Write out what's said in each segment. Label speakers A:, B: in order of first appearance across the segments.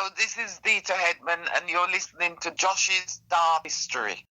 A: Hello, this is Deta Hedman, and you're listening to Josh's Dartistry.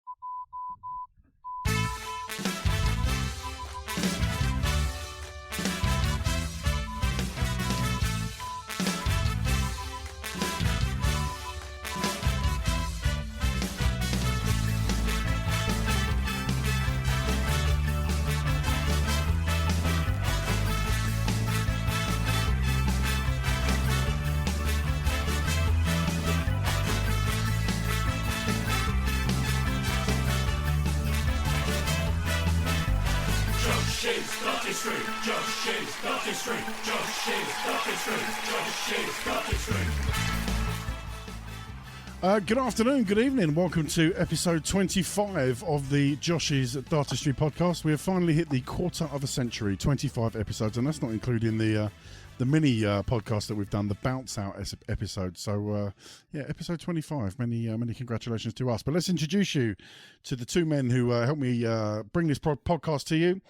B: Good afternoon, good evening. Welcome to episode 25 of the Josh's Dartistry podcast. We have finally hit the quarter of a century, 25 episodes, and that's not including the mini podcast that we've done, the bounce out episode. So episode 25. Many congratulations to us. But let's introduce you to the two men who helped me bring this podcast to you.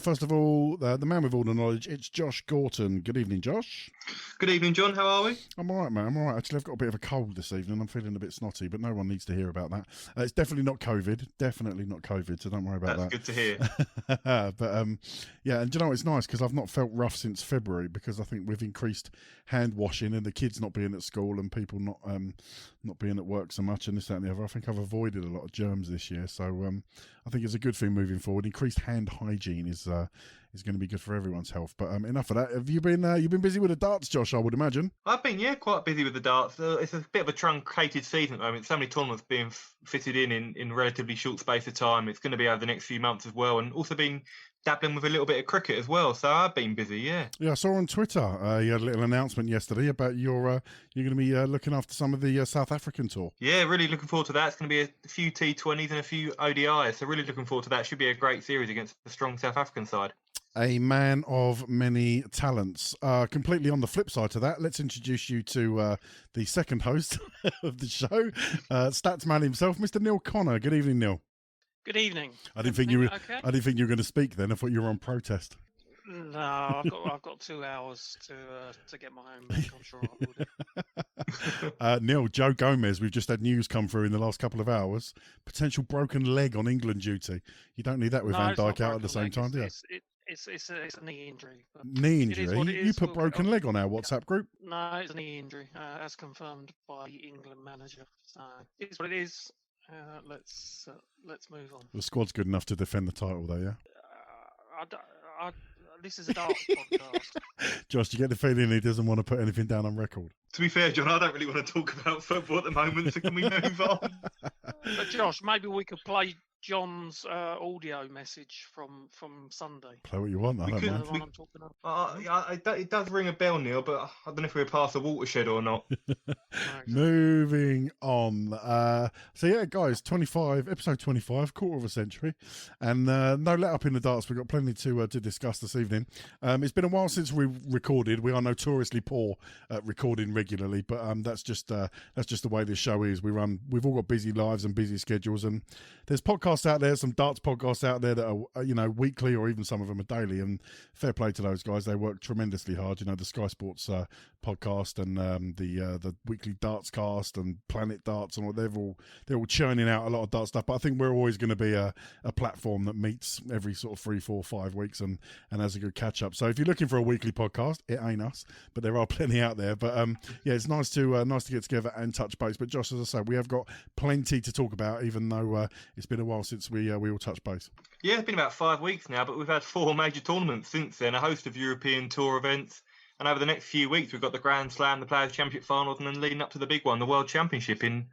B: First of all, the man with all the knowledge, it's Josh Gorton. Good evening, Josh.
C: Good evening, John. How are we?
B: I'm all right, man. I'm all right. Actually, I've got a bit of a cold this evening. I'm feeling a bit snotty, but no one needs to hear about that. It's definitely not COVID. Definitely not COVID, so don't worry about that.
C: That's good to hear.
B: But, and you know, it's nice because I've not felt rough since February because I think we've increased hand washing and the kids not being at school and people not being at work so much and this, that and the other. I think I've avoided a lot of germs this year. So I think it's a good thing moving forward. Increased hand hygiene is going to be good for everyone's health. But enough of that. Have you been you've been busy with the darts, Josh, I would imagine?
C: I've been, quite busy with the darts. It's a bit of a truncated season at the moment. So many tournaments being fitted in relatively short space of time. It's going to be over the next few months as well. And also been dabbling with a little bit of cricket as well. So I've been busy, yeah. Yeah, I saw on Twitter you had a little announcement yesterday about you're going to be looking after some of the South African tour. Yeah, really looking forward to that. It's going to be a few T20s and a few ODIs. So really looking forward to that. Should be a great series against the strong South African side. A man of many talents. Completely on the flip side to that, let's introduce you to the second host of the show, stats man himself, Mr. Neil Connor. Good evening, Neil.
D: Good evening.
B: I didn't think you were going to speak then. I thought you were on protest.
D: No, I've got 2 hours to get my home back. I'm sure I will do.
B: Neil, Joe Gomez, we've just had news come through in the last couple of hours. Potential broken leg on England duty. You don't need that with Van Dijk out at the same time, do you?
D: It's a knee injury.
B: Knee injury? You put broken leg on our WhatsApp group?
D: No, it's a knee injury, as confirmed by the England manager. So it's what it is. Let's move on.
B: The squad's good enough to defend the title, though, yeah?
D: This is a dark podcast.
B: Josh, do you get the feeling he doesn't want to put anything down on record?
C: To be fair, John, I don't really want to talk about football at the moment, so can we move on?
D: But Josh, maybe we could play John's audio message from Sunday.
B: Play what you want. I don't mind.
D: The one I'm talking about.
C: It does ring a bell, Neil, but I don't know if we're past the watershed or not.
B: Moving on. So yeah, guys, episode 25, quarter of a century, and no let up in the darts. We've got plenty to discuss this evening. It's been a while since we recorded. We are notoriously poor at recording regularly, but that's just the way this show is. We've all got busy lives and busy schedules, and there's podcasts out there, some darts podcasts out there that are weekly or even some of them are daily, and fair play to those guys. They work tremendously hard. The Sky Sports podcast and the weekly darts cast and Planet Darts and all, they're all churning out a lot of dart stuff. But I think we're always going to be a platform that meets every sort of 3, 4, 5 weeks and has a good catch up. So if you're looking for a weekly podcast, it ain't us, but there are plenty out there. But it's nice to get together and touch base. But Josh, as I say, we have got plenty to talk about, even though it's been a while since we all touched base.
C: Yeah, it's been about 5 weeks now, but we've had 4 major tournaments since then, a host of European Tour events, and over the next few weeks we've got the Grand Slam, the Players' Championship finals, and then leading up to the big one, the World Championship in,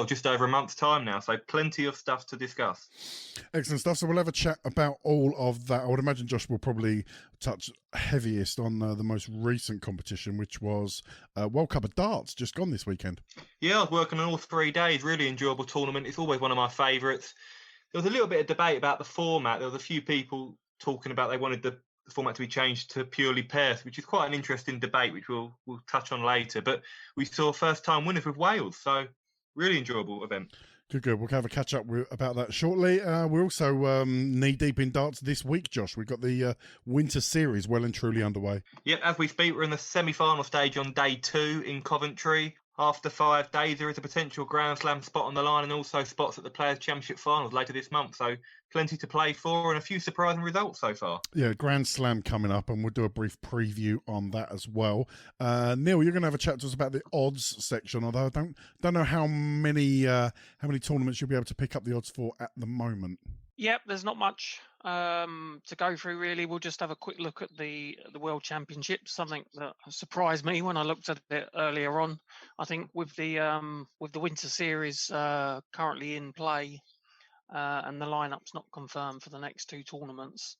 C: just over a month's time now, so plenty of stuff to discuss.
B: Excellent stuff. So we'll have a chat about all of that. I would imagine Josh will probably touch heaviest on the most recent competition, which was World Cup of Darts, just gone this weekend. Yeah,
C: I was working on all 3 days. Really enjoyable tournament. It's always one of my favourites. There was a little bit of debate about the format. There was a few people talking about they wanted the format to be changed to purely pairs, which is quite an interesting debate, which we'll touch on later. But we saw first-time winners with Wales, so really enjoyable event.
B: Good. We'll have a catch up about that shortly. We're also knee-deep in darts this week, Josh. We've got the Winter Series well and truly underway.
C: Yep, as we speak, we're in the semi-final stage on day 2 in Coventry. after 5 days, there is a potential Grand Slam spot on the line and also spots at the Players' Championship finals later this month. So plenty to play for and a few surprising results so far.
B: Yeah, Grand Slam coming up, and we'll do a brief preview on that as well. Neil, you're going to have a chat to us about the odds section, although I don't know how many tournaments you'll be able to pick up the odds for at the moment.
D: Yep, there's not much to go through really. We'll just have a quick look at the World Championship. Something that surprised me when I looked at it earlier on. I think with the Winter Series currently in play and the lineup's not confirmed for the next 2 tournaments,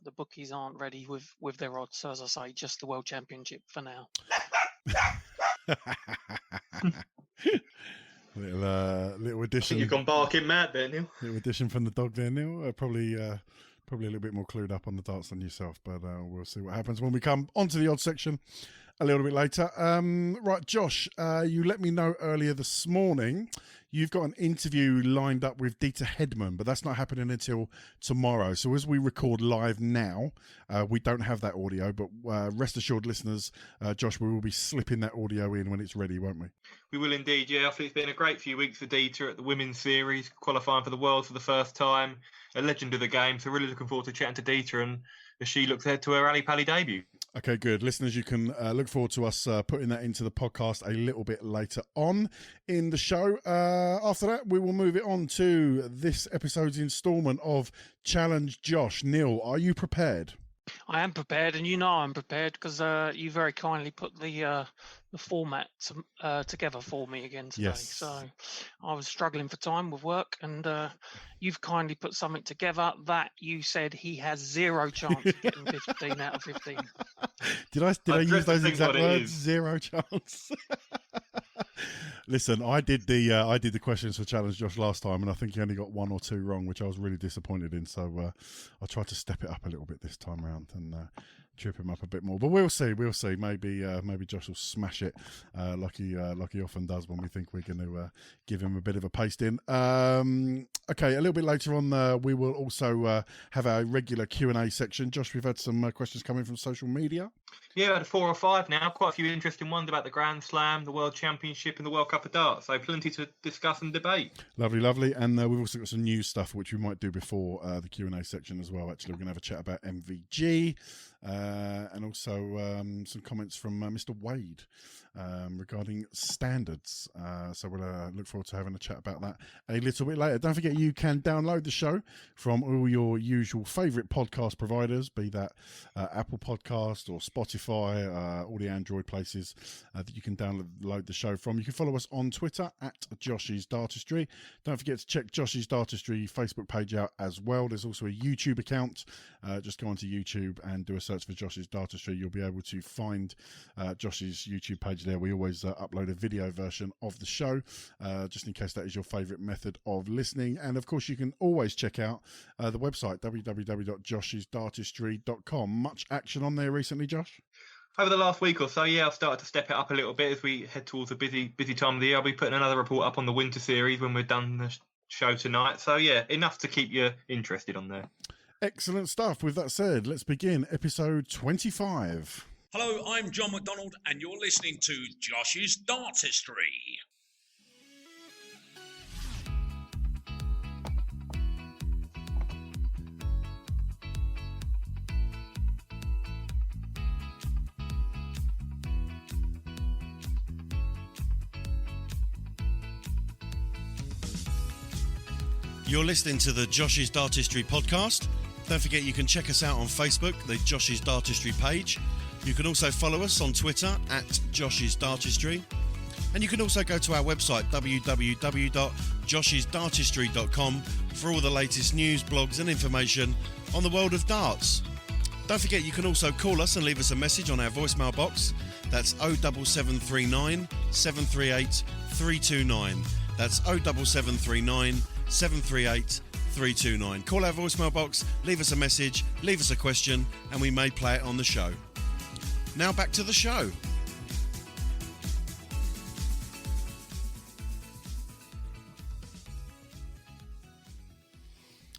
D: the bookies aren't ready with their odds. So as I say, just the World Championship for now.
B: Little addition.
C: You've gone barking mad there, Neil.
B: Little addition from the dog there, Neil. Probably a little bit more clued up on the darts than yourself, but we'll see what happens when we come onto the odds section a little bit later. Right, Josh, you let me know earlier this morning you've got an interview lined up with Deta Hedman, but that's not happening until tomorrow. So as we record live now, we don't have that audio, but rest assured, listeners, Josh, we will be slipping that audio in when it's ready, won't we?
C: We will indeed, yeah. I think it's been a great few weeks for Deta at the Women's Series, qualifying for the Worlds for the first time, a legend of the game. So really looking forward to chatting to Deta and as she looks ahead to her Ali Pali debut.
B: Okay, good. Listeners, you can look forward to us putting that into the podcast a little bit later on in the show. After that, we will move it on to this episode's instalment of Challenge Josh. Neil, are you prepared?
D: I am prepared, and you know I'm prepared because you very kindly put the format together for me again today.
B: Yes.
D: So I was struggling for time with work, and you've kindly put something together that you said he has 0 chance of getting 15 out of 15.
B: Did I use those exact words?
C: Is.
B: 0 chance. Listen, I did the questions for Challenge Josh last time, and I think he only got 1 or 2 wrong, which I was really disappointed in. So I tried to step it up a little bit this time around and trip him up a bit more. But we'll see. Maybe Josh will smash it like he often does when we think we're going to give him a bit of a pasting. Okay, a little bit later on, we will also have our regular Q&A section. Josh, we've had some questions coming from social media.
C: Yeah, had 4 or 5 now. Quite a few interesting ones about the Grand Slam, the World Championship and the World Cup of Darts. So plenty to discuss and debate. Lovely.
B: And we've also got some news stuff, which we might do before the Q&A section as well. Actually, we're going to have a chat about MVG and also some comments from Mr. Wade regarding standards. So we'll look forward to having a chat about that a little bit later. Don't forget, you can download the show from all your usual favourite podcast providers, be that Apple Podcast or Spotify, all the Android places that you can download the show from. You can follow us on Twitter at Josh's Dartistry. Don't forget to check Josh's Dartistry Facebook page out as well. There's also a YouTube account. Just go onto YouTube and do a search for Josh's Dartistry. You'll be able to find Josh's YouTube page there. We always upload a video version of the show, just in case that is your favourite method of listening. And of course, you can always check out the website, www.joshisdartistry.com. Much action on there recently, Josh?
C: Over the last week or so, yeah, I've started to step it up a little bit as we head towards a busy time of the year. I'll be putting another report up on the Winter Series when we're done the show tonight. So, yeah, enough to keep you interested on there.
B: Excellent stuff. With that said, let's begin episode 25.
E: Hello, I'm John McDonald, and you're listening to Josh's Dartistry.
F: You're listening to the Josh's Dartistry podcast. Don't forget you can check us out on Facebook, the Josh's Dartistry page. You can also follow us on Twitter at Josh's Dartistry. And you can also go to our website, www.joshisdartistry.com, for all the latest news, blogs and information on the world of darts. Don't forget you can also call us and leave us a message on our voicemail box. That's 07739 738 329. That's 07739 738 329. Call our voicemail box, leave us a message, leave us a question, and we may play it on the show. Now back to the show.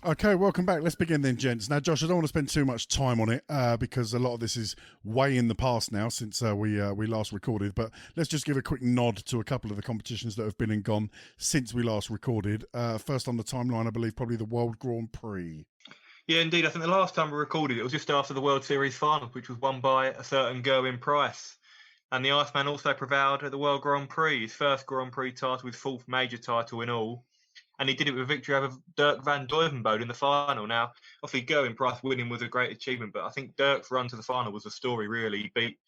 B: Okay, welcome back. Let's begin then, gents. Now, Josh, I don't want to spend too much time on it because a lot of this is way in the past now since we last recorded. But let's just give a quick nod to a couple of the competitions that have been and gone since we last recorded. First on the timeline, I believe, probably the World Grand Prix.
C: Yeah, indeed. I think the last time we recorded it was just after the World Series final, which was won by a certain Gerwyn Price. And the Iceman also prevailed at the World Grand Prix, his first Grand Prix title, his fourth major title in all. And he did it with a victory over Dirk van Duijvenbode in the final. Now, obviously, Gerwyn Price winning was a great achievement, but I think Dirk's run to the final was the story, really. He beat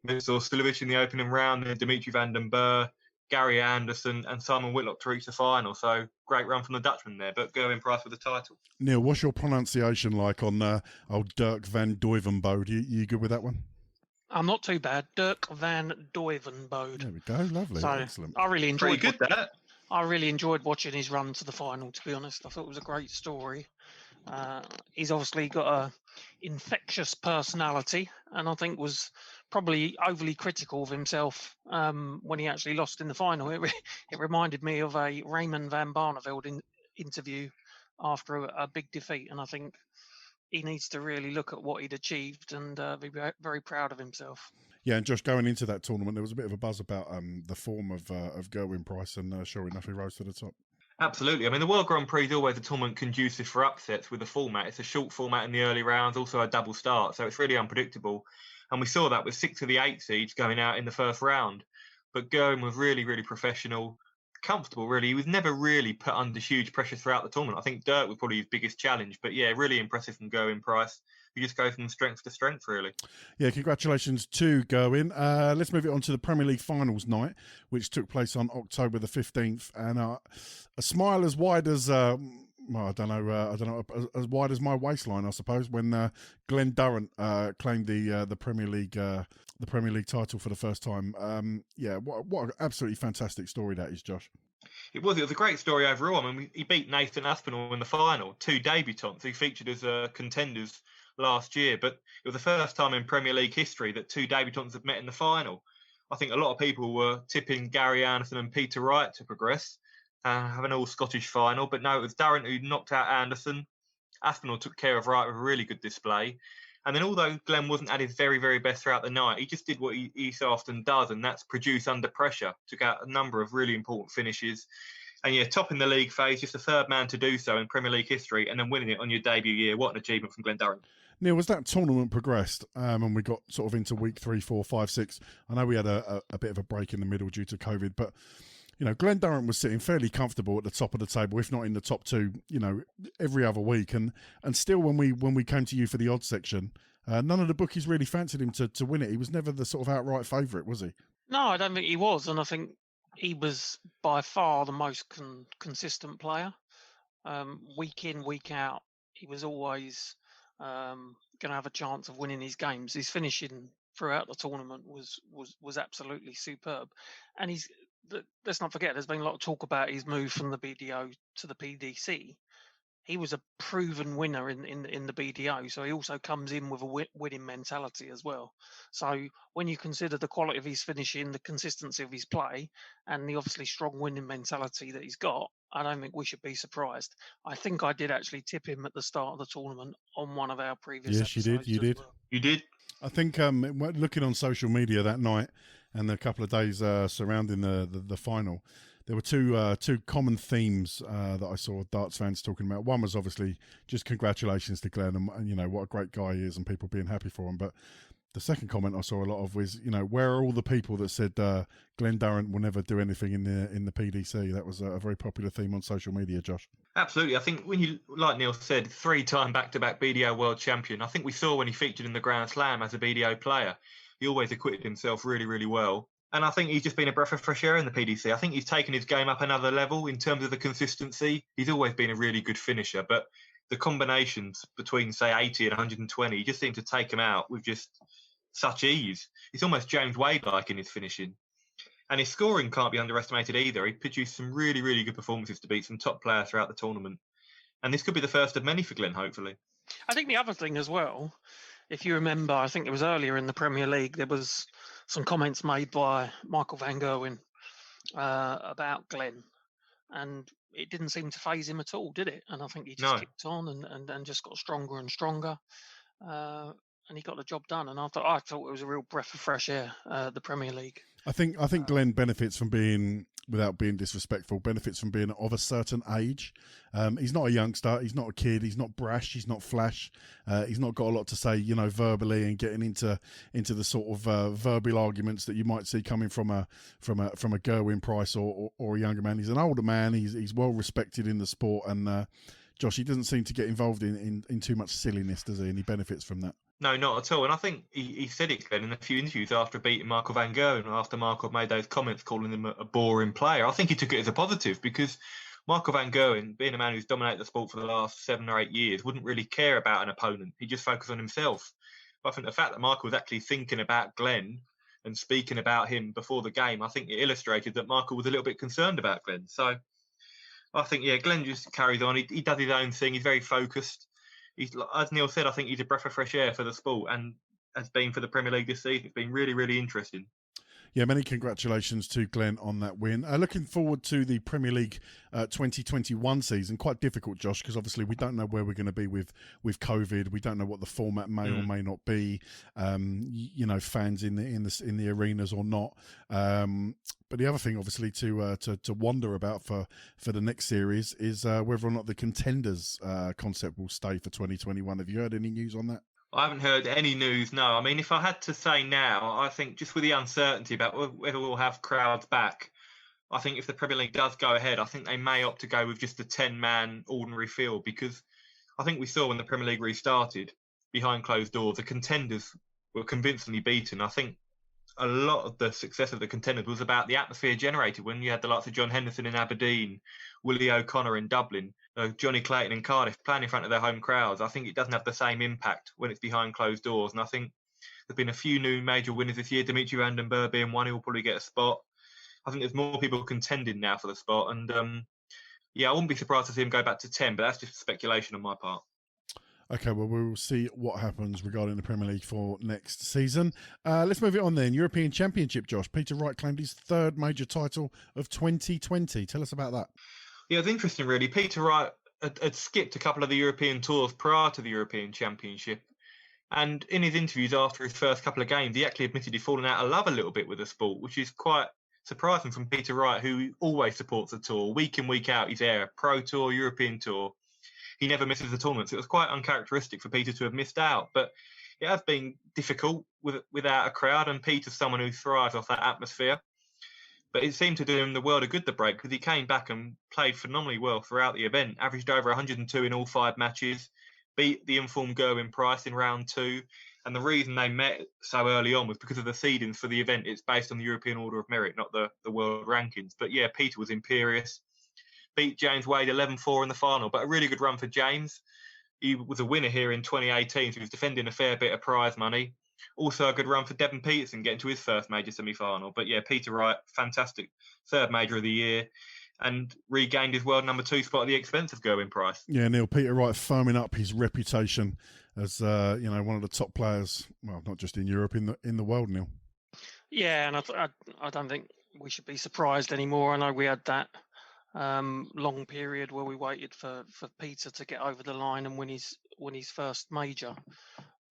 C: Mr. Stilovic in the opening round, then Dimitri van den Berg, Gary Anderson and Simon Whitlock to reach the final. So, great run from the Dutchman there, but Gerwyn Price with the title.
B: Neil, what's your pronunciation like on old Dirk van Duijvenbode? You good with that one?
D: I'm not too bad. Dirk van Duijvenbode.
B: There we go. Lovely.
D: So,
B: Excellent.
D: I really enjoyed
C: Pretty good, that.
D: I really enjoyed watching his run to the final, to be honest. I thought it was a great story. He's obviously got a infectious personality, and I think was probably overly critical of himself when he actually lost in the final. It reminded me of a Raymond van Barneveld interview after a big defeat, and I think he needs to really look at what he'd achieved and be very proud of himself.
B: Yeah, and Josh, going into that tournament, there was a bit of a buzz about the form of Gerwyn Price, and sure enough, he rose to the top.
C: Absolutely. I mean, the World Grand Prix is always a tournament conducive for upsets with the format. It's a short format in the early rounds, also a double start, so it's really unpredictable. And we saw that with 6 of the 8 seeds going out in the first round. But Gerwyn was really, really professional, comfortable, really. He was never really put under huge pressure throughout the tournament. I think Dirk was probably his biggest challenge. But yeah, really impressive from Gerwyn Price. You just go from strength to strength, really. Yeah,
B: congratulations to Gerwyn. Let's move it on to the Premier League finals night, which took place on October the 15th. And a smile as wide as, well, I don't know, as wide as my waistline, I suppose, when Glen Durrant claimed the Premier League title for the first time. Yeah, what an absolutely fantastic story that is, Josh.
C: It was a great story overall. I mean, he beat Nathan Aspinall in the final, 2 debutants who featured as contenders last year, but it was the first time in Premier League history that 2 debutants have met in the final. I think a lot of people were tipping Gary Anderson and Peter Wright to progress, have an all-Scottish final, but no, it was Durrant who knocked out Anderson. Aspinall took care of Wright with a really good display. And then although Glen wasn't at his very, very best throughout the night, he just did what he so often does, and that's produce under pressure. Took out a number of really important finishes. And yeah, topping the league phase, just the third man to do so in Premier League history, and then winning it on your debut year. What an achievement from Glen Durrant.
B: Neil, as that tournament progressed and we got sort of into week 3, 4, 5, 6, I know we had a bit of a break in the middle due to COVID, but, you know, Glen Durrant was sitting fairly comfortable at the top of the table, if not in the top 2, you know, every other week. And still, when we came to you for the odds section, none of the bookies really fancied him to win it. He was never the sort of outright favourite, was he?
D: No, I don't think he was. And I think he was by far the most consistent player. Week in, week out, he was always going to have a chance of winning his games. His finishing throughout the tournament was absolutely superb. And let's not forget, there's been a lot of talk about his move from the BDO to the PDC. He was a proven winner in the BDO, so he also comes in with a winning mentality as well. So when you consider the quality of his finishing, the consistency of his play, and the obviously strong winning mentality that he's got, I don't think we should be surprised. I think I did actually tip him at the start of the tournament on one of our previous episodes.
B: Yes, you did.
D: Well.
C: You did.
B: I think looking on social media that night and the couple of days surrounding the final, there were two common themes that I saw darts fans talking about. One was obviously just congratulations to Glen and you know what a great guy he is and people being happy for him. But the second comment I saw a lot of was, you know, where are all the people that said Glen Durrant will never do anything in the PDC? That was a very popular theme on social media, Josh.
C: Absolutely. I think when you, like Neil said, 3-time back-to-back BDO World Champion, I think we saw when he featured in the Grand Slam as a BDO player, he always acquitted himself really, really well. And I think he's just been a breath of fresh air in the PDC. I think he's taken his game up another level in terms of the consistency. He's always been a really good finisher, but the combinations between, say, 80 and 120, he just seemed to take them out with just such ease. It's almost James Wade-like in his finishing. And his scoring can't be underestimated either. He produced some really, really good performances to beat some top players throughout the tournament. And this could be the first of many for Glen, hopefully.
D: I think the other thing as well, if you remember, I think it was earlier in the Premier League, there was some comments made by Michael van Gerwen about Glen. and it didn't seem to faze him at all, did it? And I think he just
C: No.
D: kicked on and just got stronger and stronger, and he got the job done. And I thought it was a real breath of fresh air, the Premier League.
B: I think Glen benefits from being, without being disrespectful, benefits from being of a certain age. He's not a youngster. He's not a kid. He's not brash. He's not flash. He's not got a lot to say, verbally, and getting into the sort of verbal arguments that you might see coming from a Gerwyn Price or a younger man. He's an older man. He's well respected in the sport, and Josh, he doesn't seem to get involved in too much silliness, does he? And he benefits from that.
C: No, not at all. And I think he said it, Glenn, in a few interviews after beating Michael van Gerwen, after Michael made those comments calling him a boring player. I think he took it as a positive, because Michael van Gerwen, being a man who's dominated the sport for the last 7 or 8 years, wouldn't really care about an opponent. He just focused on himself. But I think the fact that Michael was actually thinking about Glen and speaking about him before the game, I think it illustrated that Michael was a little bit concerned about Glen. So I think, Glen just carries on. He does his own thing. He's very focused. As Neil said, I think he's a breath of fresh air for the sport, and has been for the Premier League this season. It's been really, really interesting.
B: Yeah, many congratulations to Glen on that win. Looking forward to the Premier League 2021 season. Quite difficult, Josh, because obviously we don't know where we're going to be with COVID. We don't know what the format may or may not be. Fans in the arenas or not. But the other thing, obviously, to wonder about for the next series is whether or not the Contenders concept will stay for 2021. Have you heard any news on that?
C: I haven't heard any news, no. I mean, if I had to say now, I think just with the uncertainty about whether we'll have crowds back, I think if the Premier League does go ahead, I think they may opt to go with just a 10-man ordinary field, because I think we saw when the Premier League restarted, behind closed doors, the Contenders were convincingly beaten. I think a lot of the success of the Contenders was about the atmosphere generated when you had the likes of John Henderson in Aberdeen, Willie O'Connor in Dublin, Jonny Clayton in Cardiff playing in front of their home crowds. I think it doesn't have the same impact when it's behind closed doors. And I think there's been a few new major winners this year. Dimitri van den Berg being one who will probably get a spot. I think there's more people contending now for the spot. And I wouldn't be surprised to see him go back to 10, but that's just speculation on my part.
B: Okay, well, we'll see what happens regarding the Premier League for next season. Let's move it on then. European Championship, Josh. Peter Wright claimed his third major title of 2020. Tell us about that.
C: Yeah, it's interesting, really. Peter Wright had skipped a couple of the European tours prior to the European Championship. And in his interviews after his first couple of games, he actually admitted he'd fallen out of love a little bit with the sport, which is quite surprising from Peter Wright, who always supports the tour. Week in, week out, he's there. Pro Tour, European Tour. He never misses the tournaments. It was quite uncharacteristic for Peter to have missed out. But it has been difficult without a crowd, and Peter's someone who thrives off that atmosphere. But it seemed to do him the world of good, the break, because he came back and played phenomenally well throughout the event, averaged over 102 in all 5 matches, beat the informed Gerwyn Price in round 2. And the reason they met so early on was because of the seedings for the event. It's based on the European Order of Merit, not the world rankings. But yeah, Peter was imperious. Beat James Wade 11-4 in the final, but a really good run for James. He was a winner here in 2018, so he was defending a fair bit of prize money. Also a good run for Devon Peterson, getting to his first major semi-final. But yeah, Peter Wright, fantastic third major of the year, and regained his world number 2 spot at the expense of Gerwyn Price.
B: Yeah, Neil, Peter Wright firming up his reputation as one of the top players, well, not just in Europe, in the world, Neil.
D: Yeah, and I don't think we should be surprised anymore. I know we had that long period where we waited for Peter to get over the line and win his first major.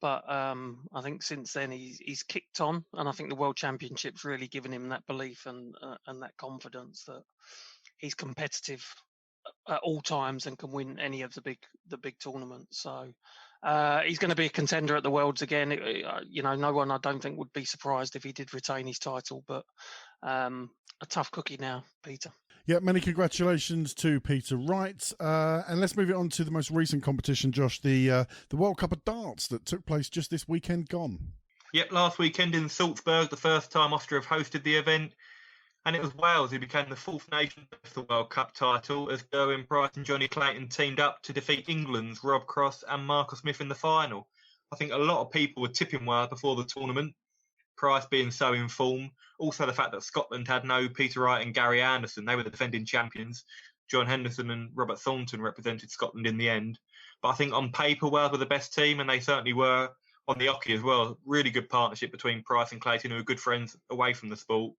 D: But I think since then he's kicked on, and I think the World Championship's really given him that belief and that confidence that he's competitive at all times and can win any of the big tournaments. So he's going to be a contender at the Worlds again. No one I don't think would be surprised if he did retain his title, but a tough cookie now, Peter.
B: Yeah, many congratulations to Peter Wright. And let's move it on to the most recent competition, Josh, the World Cup of Darts that took place just this weekend gone.
C: Yep, last weekend in Salzburg, the first time Austria have hosted the event. And it was Wales who became the 4th nation to the World Cup title as Gerwyn Price and Jonny Clayton teamed up to defeat England's Rob Cross and Marcus Smith in the final. I think a lot of people were tipping Wales before the tournament, Price being so in form. Also the fact that Scotland had no Peter Wright and Gary Anderson. They were the defending champions. John Henderson and Robert Thornton represented Scotland in the end. But I think on paper, Wales were the best team, and they certainly were on the hockey as well. Really good partnership between Price and Clayton, who are good friends away from the sport.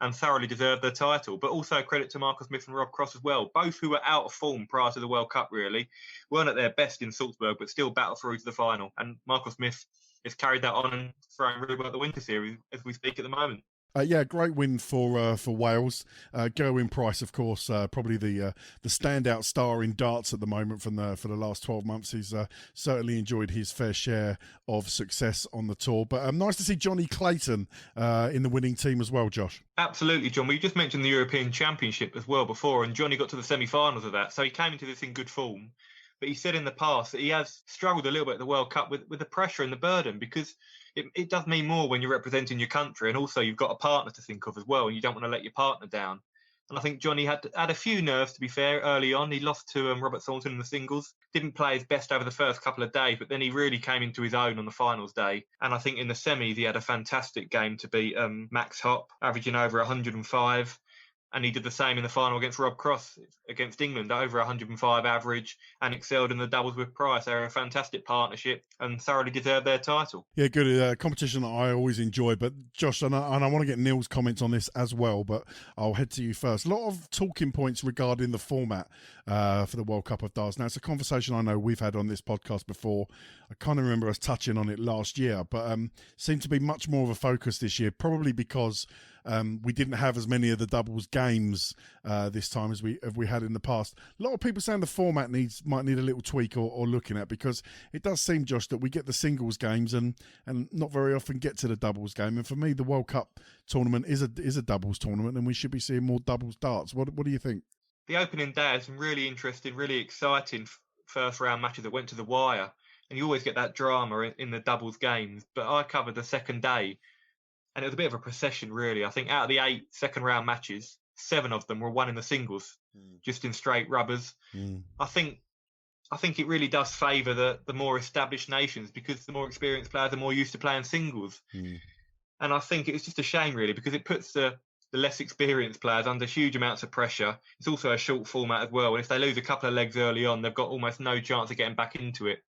C: and thoroughly deserved their title. But also credit to Michael Smith and Rob Cross as well, both who were out of form prior to the World Cup, really. Weren't at their best in Salzburg, but still battled through to the final. And Michael Smith has carried that on and throwing really well at the Winter Series as we speak at the moment.
B: Great win for Wales. Gerwyn Price, of course, probably the standout star in darts at the moment for the last 12 months. He's certainly enjoyed his fair share of success on the tour. But nice to see Jonny Clayton in the winning team as well, Josh.
C: Absolutely, John. We just mentioned the European Championship as well before, and Jonny got to the semi-finals of that, so he came into this in good form. But he said in the past that he has struggled a little bit at the World Cup with the pressure and the burden, because it does mean more when you're representing your country, and also you've got a partner to think of as well, and you don't want to let your partner down. And I think Jonny had a few nerves, to be fair, early on. He lost to Robert Thornton in the singles, didn't play his best over the first couple of days, but then he really came into his own on the finals day. And I think in the semis, he had a fantastic game to beat Max Hopp, averaging over 105. And he did the same in the final against Rob Cross against England, over 105 average, and excelled in the doubles with Price. They're a fantastic partnership and thoroughly deserved their title.
B: Yeah, good competition that I always enjoy. But Josh, and I want to get Neil's comments on this as well, but I'll head to you first. A lot of talking points regarding the format for the World Cup of Darts. Now, it's a conversation I know we've had on this podcast before. I kind of remember us touching on it last year, but seemed to be much more of a focus this year, probably because we didn't have as many of the doubles games this time as we had in the past. A lot of people saying the format might need a little tweak or looking at, because it does seem, Josh, that we get the singles games and not very often get to the doubles game. And for me, the World Cup tournament is a doubles tournament, and we should be seeing more doubles darts. What do you think?
C: The opening day had some really interesting, really exciting first round matches that went to the wire, and you always get that drama in the doubles games. But I covered the second day, and it was a bit of a procession, really. I think out of the 8 second-round matches, 7 of them were won in the singles, just in straight rubbers. I think it really does favour the more established nations, because the more experienced players are more used to playing singles. And I think it's just a shame, really, because it puts the less experienced players under huge amounts of pressure. It's also a short format as well, and if they lose a couple of legs early on, they've got almost no chance of getting back into it.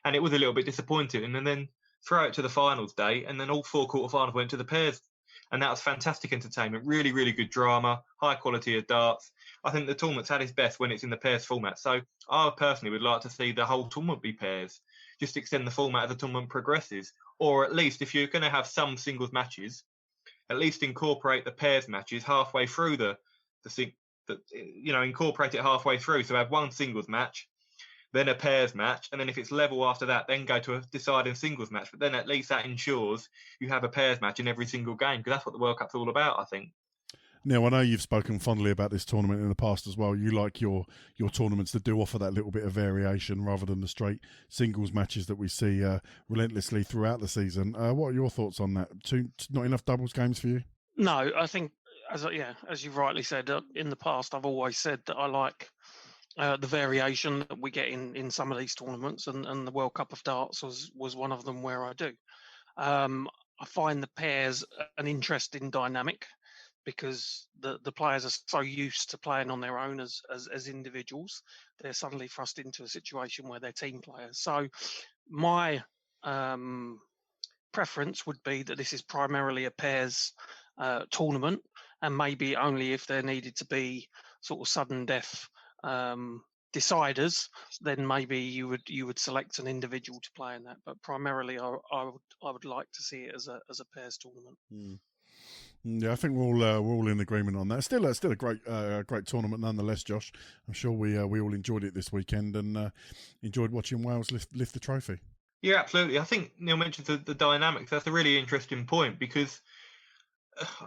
C: And it was a little bit disappointing. And then throw it to the finals day, and then all 4 quarterfinals went to the pairs, and that was fantastic entertainment. Really, really good drama, high quality of darts. I think the tournament's at its best when it's in the pairs format. So I personally would like to see the whole tournament be pairs. Just extend the format as the tournament progresses, or at least if you're going to have some singles matches, at least incorporate the pairs matches halfway through incorporate it halfway through. So have one singles match, then a pairs match, and then if it's level after that, then go to a deciding singles match. But then at least that ensures you have a pairs match in every single game, because that's what the World Cup's all about, I think.
B: Neil, I know you've spoken fondly about this tournament in the past as well. You like your tournaments that do offer that little bit of variation rather than the straight singles matches that we see relentlessly throughout the season. What are your thoughts on that? Not enough doubles games for you?
D: No, I think, as you've rightly said, in the past, I've always said that I like the variation that we get in some of these tournaments, and the World Cup of Darts was one of them where I do. I find the pairs an interesting dynamic, because the players are so used to playing on their own as individuals. They're suddenly thrust into a situation where they're team players. So my preference would be that this is primarily a pairs tournament, and maybe only if there needed to be sort of sudden death deciders, then maybe you would select an individual to play in that. But primarily, I would like to see it as a pairs tournament.
B: Yeah, I think we're all in agreement on that. Still a great tournament nonetheless, Josh. I'm sure we all enjoyed it this weekend and enjoyed watching Wales lift the trophy.
C: Yeah, absolutely. I think Neil mentioned the dynamics. That's a really interesting point, because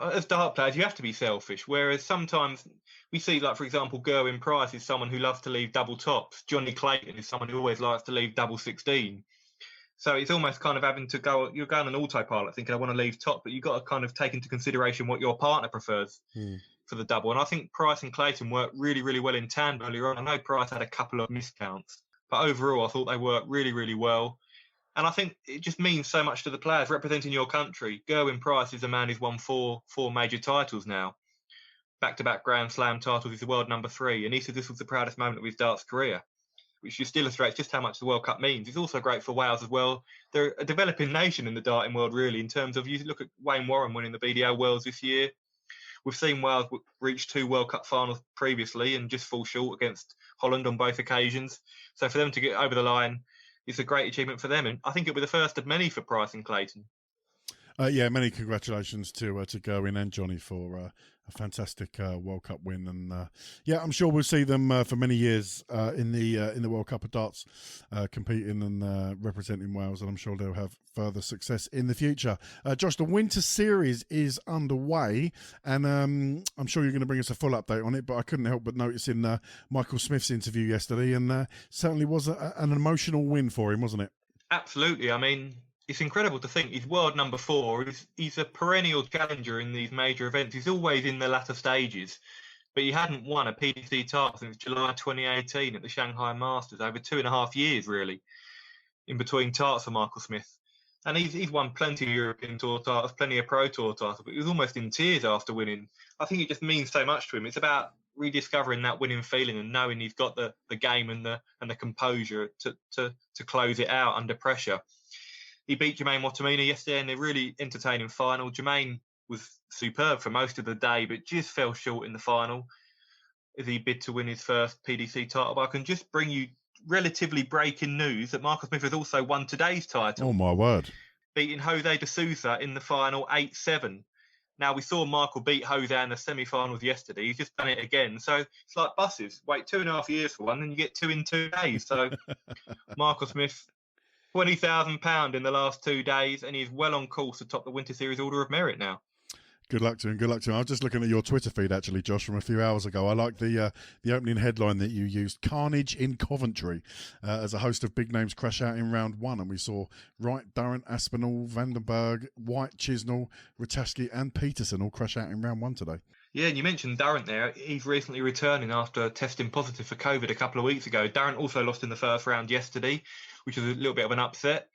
C: as dart players, you have to be selfish. Whereas sometimes we see, like, for example, Gerwyn Price is someone who loves to leave double tops. Jonny Clayton is someone who always likes to leave double 16. So it's almost kind of having to go, you're going on autopilot thinking, I want to leave top, but you've got to kind of take into consideration what your partner prefers for the double. And I think Price and Clayton worked really, really well in tandem earlier on. I know Price had a couple of miscounts, but overall I thought they worked really, really well. And I think it just means so much to the players representing your country. Gerwyn Price is a man who's won four major titles now. Back-to-back Grand Slam titles. He's the world number 3. And he said this was the proudest moment of his darts career, which just illustrates just how much the World Cup means. It's also great for Wales as well. They're a developing nation in the darting world, really, in terms of, you look at Wayne Warren winning the BDO Worlds this year. We've seen Wales reach 2 World Cup finals previously and just fall short against Holland on both occasions. So for them to get over the line, it's a great achievement for them. And I think it'll be the first of many for Price and Clayton.
B: Many congratulations to Gerwyn and Jonny for a fantastic World Cup win, and I'm sure we'll see them for many years in the World Cup of Darts, competing and representing Wales, and I'm sure they'll have further success in the future. Josh, the Winter Series is underway, and I'm sure you're going to bring us a full update on it, but I couldn't help but notice in Michael Smith's interview yesterday, and certainly was an emotional win for him, wasn't it?
C: Absolutely. I mean, it's incredible to think he's world number 4. He's a perennial challenger in these major events. He's always in the latter stages, but he hadn't won a PDC title since July 2018 at the Shanghai Masters, over 2.5 years, really, in between tarts for Michael Smith. And he's won plenty of European Tour titles, plenty of Pro Tour titles, but he was almost in tears after winning. I think it just means so much to him. It's about rediscovering that winning feeling and knowing he's got the game and the composure to close it out under pressure. He beat Jermaine Wattimena yesterday in a really entertaining final. Jermaine was superb for most of the day, but just fell short in the final as he bid to win his first PDC title. But I can just bring you relatively breaking news that Michael Smith has also won today's title.
B: Oh, my word.
C: Beating Jose de Sousa in the final 8-7. Now, we saw Michael beat Jose in the semi-finals yesterday. He's just done it again. So it's like buses. Wait 2.5 years for one, and you get 2 in 2 days. So Michael Smith, £20,000 in the last 2 days, and he's well on course to top the Winter Series Order of Merit now.
B: Good luck to him. Good luck to him. I was just looking at your Twitter feed, actually, Josh, from a few hours ago. I like the opening headline that you used, Carnage in Coventry, as a host of big names crash out in round 1. And we saw Wright, Durrant, Aspinall, Vandenberg, White, Chisnell, Ratajski and Peterson all crash out in round 1 today.
C: Yeah, and you mentioned Durrant there. He's recently returning after testing positive for COVID a couple of weeks ago. Durrant also lost in the first round yesterday, which was a little bit of an upset.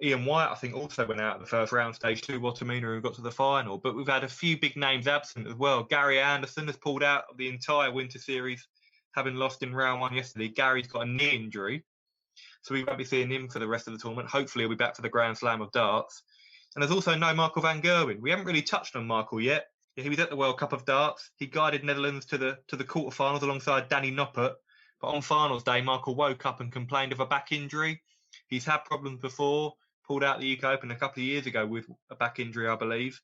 C: Ian White, I think, also went out in the first round, stage 2. Wattimena, who got to the final. But we've had a few big names absent as well. Gary Anderson has pulled out of the entire Winter Series, having lost in round 1 yesterday. Gary's got a knee injury, so we won't be seeing him for the rest of the tournament. Hopefully, he'll be back for the Grand Slam of Darts. And there's also no Michael van Gerwen. We haven't really touched on Michael yet. He was at the World Cup of Darts. He guided Netherlands to the quarterfinals alongside Danny Noppert. But on finals day, Michael woke up and complained of a back injury. He's had problems before. Pulled out the UK Open a couple of years ago with a back injury, I believe.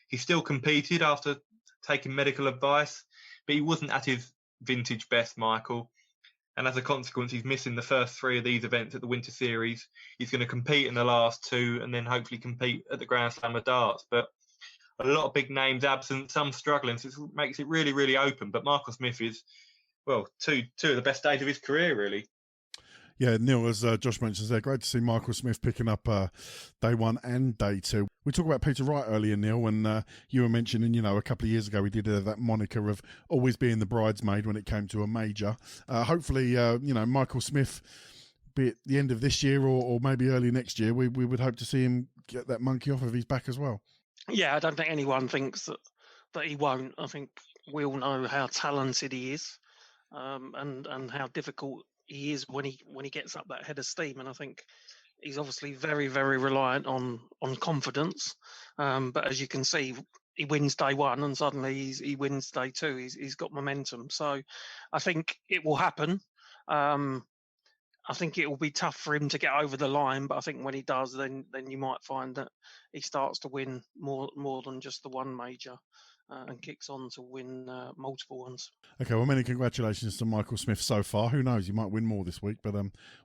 C: He still competed after taking medical advice, but he wasn't at his vintage best, Michael. And as a consequence, he's missing the first 3 of these events at the Winter Series. He's going to compete in the last 2 and then hopefully compete at the Grand Slam of Darts. But a lot of big names absent, some struggling, so it makes it really, really open. But Michael Smith is, well, two of the best days of his career, really.
B: Yeah, Neil, as Josh mentions there, great to see Michael Smith picking up day 1 and day 2. We talked about Peter Wright earlier, Neil, when you were mentioning, a couple of years ago he did that moniker of always being the bridesmaid when it came to a major. Hopefully, Michael Smith, be it the end of this year or maybe early next year, we would hope to see him get that monkey off of his back as well. Yeah,
D: I don't think anyone thinks that he won't. I think we all know how talented he is, and how difficult he is when he gets up that head of steam. And I think he's obviously very, very reliant on confidence. But as you can see, he wins day 1 and suddenly he wins day 2. He's got momentum. So I think it will happen. I think it will be tough for him to get over the line, but I think when he does, then you might find that he starts to win more than just the one major. And kicks on to win multiple ones.
B: Okay, well, many congratulations to Michael Smith so far. Who knows, he might win more this week, but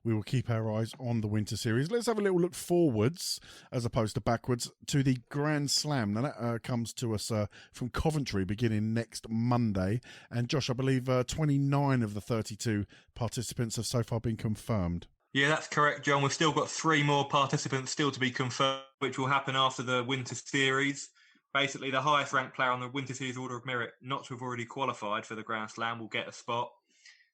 B: we will keep our eyes on the Winter Series. Let's have a little look forwards, as opposed to backwards, to the Grand Slam. Now, that comes to us from Coventry, beginning next Monday. And Josh, I believe 29 of the 32 participants have so far been confirmed.
C: Yeah, that's correct, John. We've still got 3 more participants still to be confirmed, which will happen after the Winter Series. Basically, the highest ranked player on the Winter Series Order of Merit, not to have already qualified for the Grand Slam, will get a spot.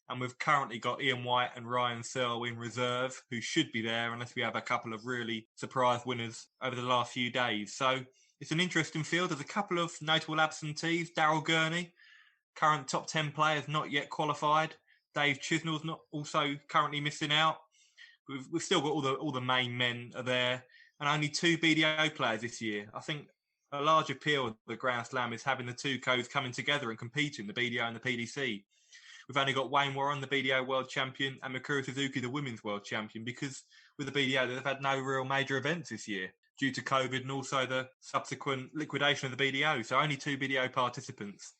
C: And we've currently got Ian White and Ryan Searle in reserve, who should be there unless we have a couple of really surprise winners over the last few days. So it's an interesting field. There's a couple of notable absentees. Daryl Gurney, current top 10 players, not yet qualified. Dave Chisnell's not also currently missing out. We've still got all the main men are there, and only 2 BDO players this year. I think a large appeal of the Grand Slam is having the two codes coming together and competing, the BDO and the PDC. We've only got Wayne Warren, the BDO World Champion, and Mikuru Suzuki, the Women's World Champion, because with the BDO, they've had no real major events this year due to COVID and also the subsequent liquidation of the BDO. So only 2 BDO participants.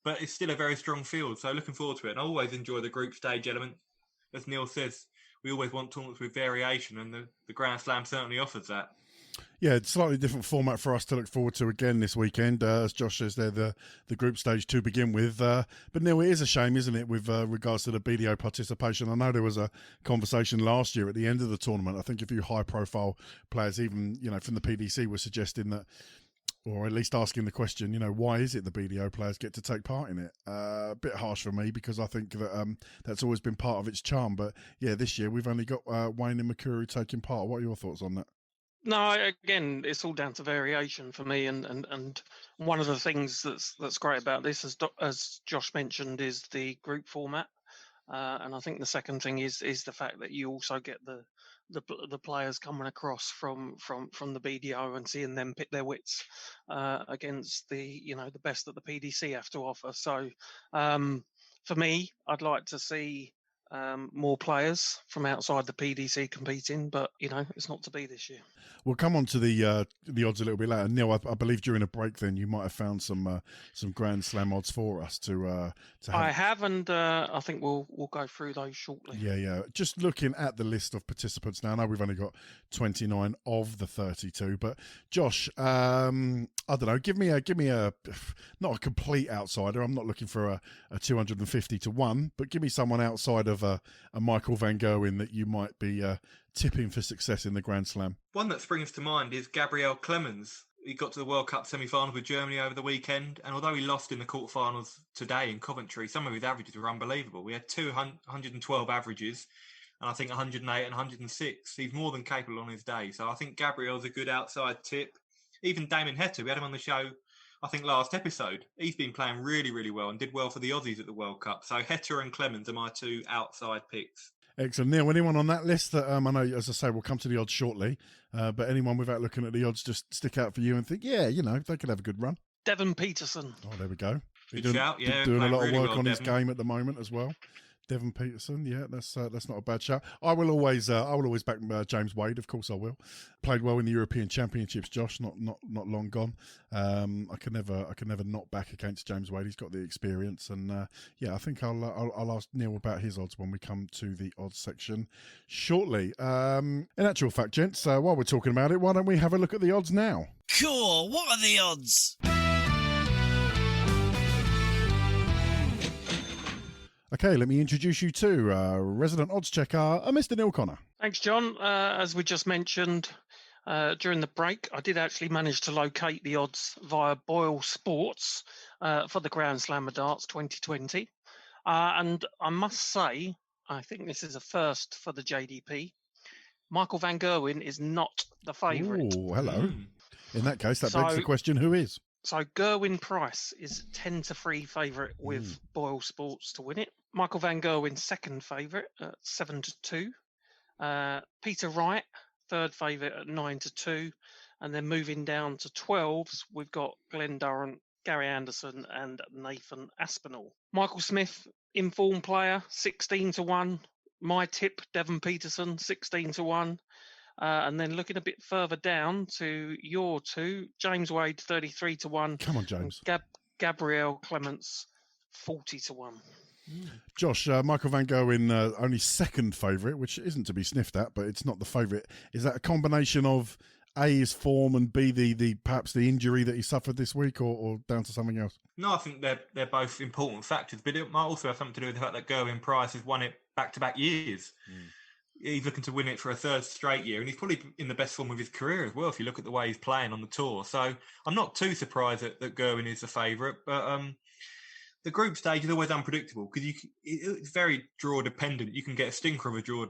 C: But it's still a very strong field, so looking forward to it. And I always enjoy the group stage element. As Neil says, we always want tournaments with variation, and the Grand Slam certainly offers that.
B: Yeah, it's a slightly different format for us to look forward to again this weekend. As Josh says, they're the group stage to begin with. But Neil, it is a shame, isn't it, with regards to the BDO participation? I know there was a conversation last year at the end of the tournament. I think a few high-profile players, even from the PDC, were suggesting that, or at least asking the question, why is it the BDO players get to take part in it? A bit harsh for me, because I think that that's always been part of its charm. But yeah, this year we've only got Wayne and Mikuru taking part. What are your thoughts on that?
D: No, again, it's all down to variation for me, and one of the things that's great about this, as Josh mentioned, is the group format, and I think the second thing is the fact that you also get the players coming across from the BDO and seeing them pit their wits against the best that the PDC have to offer. So for me, I'd like to see more players from outside the PDC competing, but it's not to be this year.
B: We'll come on to the odds a little bit later. Neil, I believe during a break then you might have found some Grand Slam odds for us to have.
D: I have, and I think we'll go through those shortly.
B: Yeah. Just looking at the list of participants now, I know we've only got 29 of the 32, but Josh, I don't know, give me a not a complete outsider. I'm not looking for a 250 to 1, but give me someone outside of a Michael van Gerwen that you might be tipping for success in the Grand Slam.
C: One that springs to mind is Gabriel Clemens. He got to the World Cup semi-final with Germany over the weekend, and although he lost in the quarterfinals today in Coventry, some of his averages were unbelievable. We had 212 averages, and I think 108 and 106. He's more than capable on his day, so I think Gabriel's a good outside tip. Even Damien Heta, we had him on the show, I think, last episode. He's been playing really, really well and did well for the Aussies at the World Cup. So Heta and Clemens are my 2 outside picks.
B: Excellent. Neil, anyone on that list that I know, as I say, we'll come to the odds shortly, but anyone without looking at the odds just stick out for you and think, yeah, they could have a good run?
D: Devon Peterson.
B: Oh, there we go.
C: Good shout, yeah.
B: Doing a lot of
C: really
B: work
C: well,
B: on his
C: Devon.
B: game at the moment as well. Devon Peterson, yeah, that's not a bad shout. I will always back James Wade, of course I will. Played well in the European Championships, Josh, not long gone. I can never not back against James Wade. He's got the experience, and I think I'll ask Neil about his odds when we come to the odds section shortly. In actual fact, gents, while we're talking about it, why don't we have a look at the odds now?
F: Cool, what are the odds?
B: Okay, let me introduce you to resident odds checker, Mr. Neil Connor.
D: Thanks, John. As we just mentioned during the break, I did actually manage to locate the odds via Boyle Sports for the Grand Slam of Darts 2020. And I must say, I think this is a first for the JDP. Michael van Gerwen is not the favourite.
B: Oh, hello. In that case, that begs the question, who is?
D: So Gerwyn Price is 10-3 favourite with Boyle Sports to win it. Michael van Gerwen second favourite at 7-2. Peter Wright third favourite at 9-2, and then moving down to 12s, we've got Glen, Durrant, Gary Anderson, and Nathan Aspinall. Michael Smith, informed player, 16-1. My tip, Devon Peterson, 16-1. And then looking a bit further down to your 2, James Wade, 33-1.
B: Come on, James.
D: Gabriel Clements, 40-1.
B: Josh, Michael van Gerwen, only second favourite, which isn't to be sniffed at, but it's not the favourite. Is that a combination of A, his form, and B, the perhaps the injury that he suffered this week, or down to something else?
C: No, I think they're both important factors, but it might also have something to do with the fact that Gerwyn Price has won it back-to-back years. He's looking to win it for a third straight year, and he's probably in the best form of his career as well, if you look at the way he's playing on the tour. So I'm not too surprised that Gerwyn is the favourite, but the group stage is always unpredictable because it's very draw dependent. You can get a stinker of a draw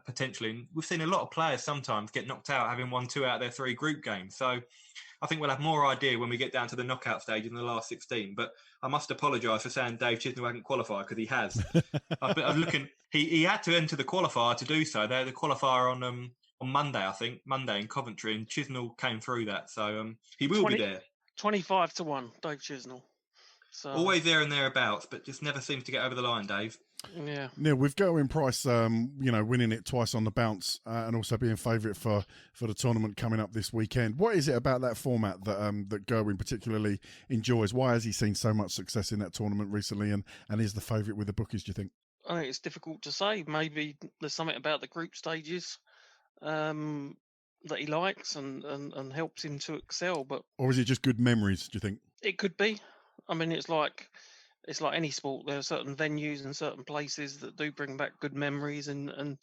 C: potentially. And we've seen a lot of players sometimes get knocked out having won 2 out of their 3 group games. So I think we'll have more idea when we get down to the knockout stage in the last 16. But I must apologise for saying Dave Chisnell hasn't qualified, because he has. I'm looking. He had to enter the qualifier to do so. The qualifier on on Monday, I think, Monday in Coventry, and Chisnell came through that. So he will be there.
D: 25 to 1, Dave Chisnell. So
C: always there and thereabouts, but just never seems to get over the line, Dave.
D: Yeah.
B: Neil, with Gerwyn Price, winning it twice on the bounce and also being favourite for the tournament coming up this weekend. What is it about that format that Gerwyn particularly enjoys? Why has he seen so much success in that tournament recently and is the favourite with the bookies, do you think?
D: I think it's difficult to say. Maybe there's something about the group stages that he likes and helps him to excel.
B: Or is it just good memories, do you think?
D: It could be. I mean, it's like any sport. There are certain venues and certain places that do bring back good memories and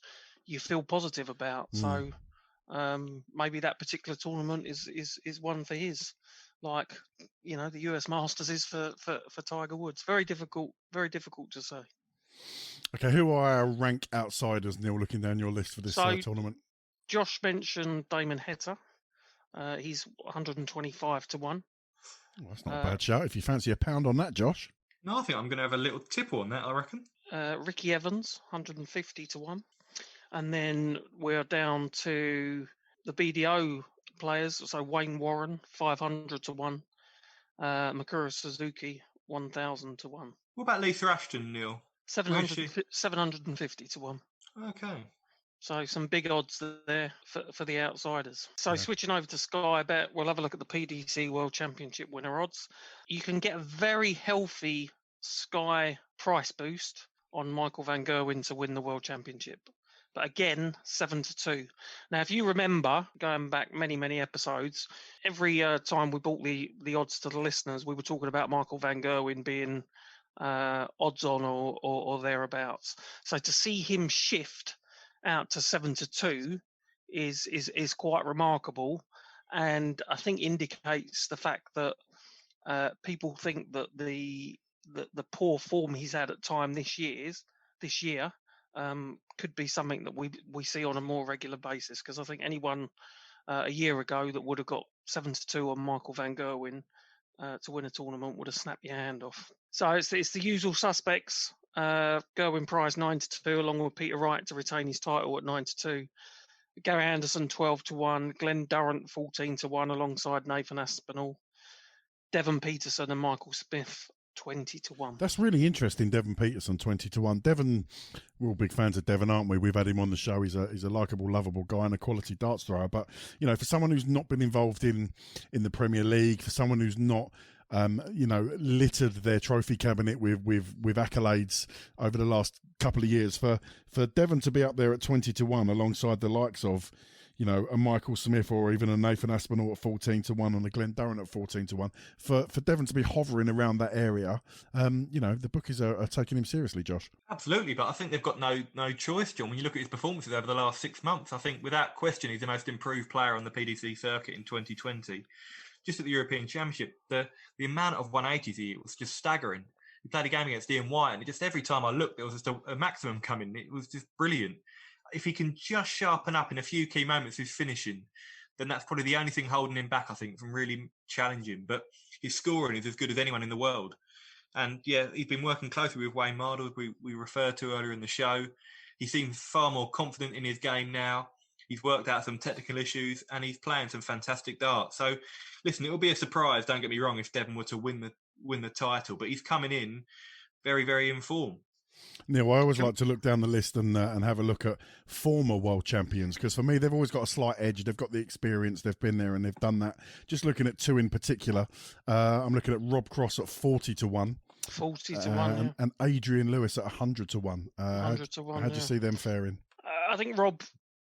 D: you feel positive about. So maybe that particular tournament is one for his. Like, the US Masters is for Tiger Woods. Very difficult to say.
B: Okay, who are our rank outsiders, Neil, looking down your list for this tournament?
D: Josh mentioned Damon Heta. He's 125 to 1.
B: Well, that's not a bad shout. If you fancy a pound on that, Josh.
C: No, I think I'm going to have a little tipple on that, I reckon.
D: Ricky Evans, 150 to 1. And then we're down to the BDO players. So Wayne Warren, 500 to 1. Makura Suzuki, 1,000 to 1.
C: What about Lisa Ashton, Neil?
D: 750 to 1.
C: Okay.
D: So some big odds there for the outsiders. So switching over to Sky Bet, we'll have a look at the PDC World Championship winner odds. You can get a very healthy Sky price boost on Michael van Gerwen to win the World Championship. But again, 7 to 2. Now, if you remember, going back many episodes, every time we brought the odds to the listeners, we were talking about Michael van Gerwen being odds on or thereabouts. So to see him shift out to 7 to 2 is quite remarkable, and I think indicates the fact that people think that the poor form he's had at time this year could be something that we see on a more regular basis. Because I think anyone a year ago that would have got 7 to 2 on Michael van Gerwen to win a tournament would have snapped your hand off. So it's the usual suspects. Gerwyn Price 9 to 2, along with Peter Wright to retain his title at 9 to 2. Gary Anderson 12 to 1. Glen Durrant 14 to 1, alongside Nathan Aspinall. Devon Peterson and Michael Smith 20 to 1.
B: That's really interesting. Devon Peterson 20 to 1. Devon, we're all big fans of Devon, aren't we? We've had him on the show. He's a likeable, lovable guy and a quality darts thrower. But for someone who's not been involved in the Premier League, for someone who's not littered their trophy cabinet with accolades over the last couple of years, for Devon to be up there at 20 to 1 alongside the likes of a Michael Smith or even a Nathan Aspinall at 14 to 1 and a Glen Durrant at 14 to 1, for Devon to be hovering around that area, the bookies are taking him seriously, Josh.
C: Absolutely, but I think they've got no choice, John. When you look at his performances over the last 6 months, I think without question he's the most improved player on the PDC circuit in 2020. Just at the European Championship, the amount of 180s he was just staggering. He played a game against Ian White, and just every time I looked, there was just a maximum coming. It was just brilliant. If he can just sharpen up in a few key moments his finishing, then that's probably the only thing holding him back, I think, from really challenging. But his scoring is as good as anyone in the world. And yeah, he's been working closely with Wayne Mardle, we referred to earlier in the show. He seems far more confident in his game now. He's worked out some technical issues and he's playing some fantastic darts. So, listen, it will be a surprise, don't get me wrong, if Devon were to win the title. But he's coming in very, very in form.
B: Neil, I always like to look down the list and have a look at former world champions, because for me, they've always got a slight edge. They've got the experience, they've been there and they've done that. Just looking at two in particular, I'm looking at Rob Cross at 40 to 1.
D: 40 to 1, yeah.
B: And Adrian Lewis at 100 to 1.
D: 100 to 1,
B: How do you see them faring?
D: I think Rob,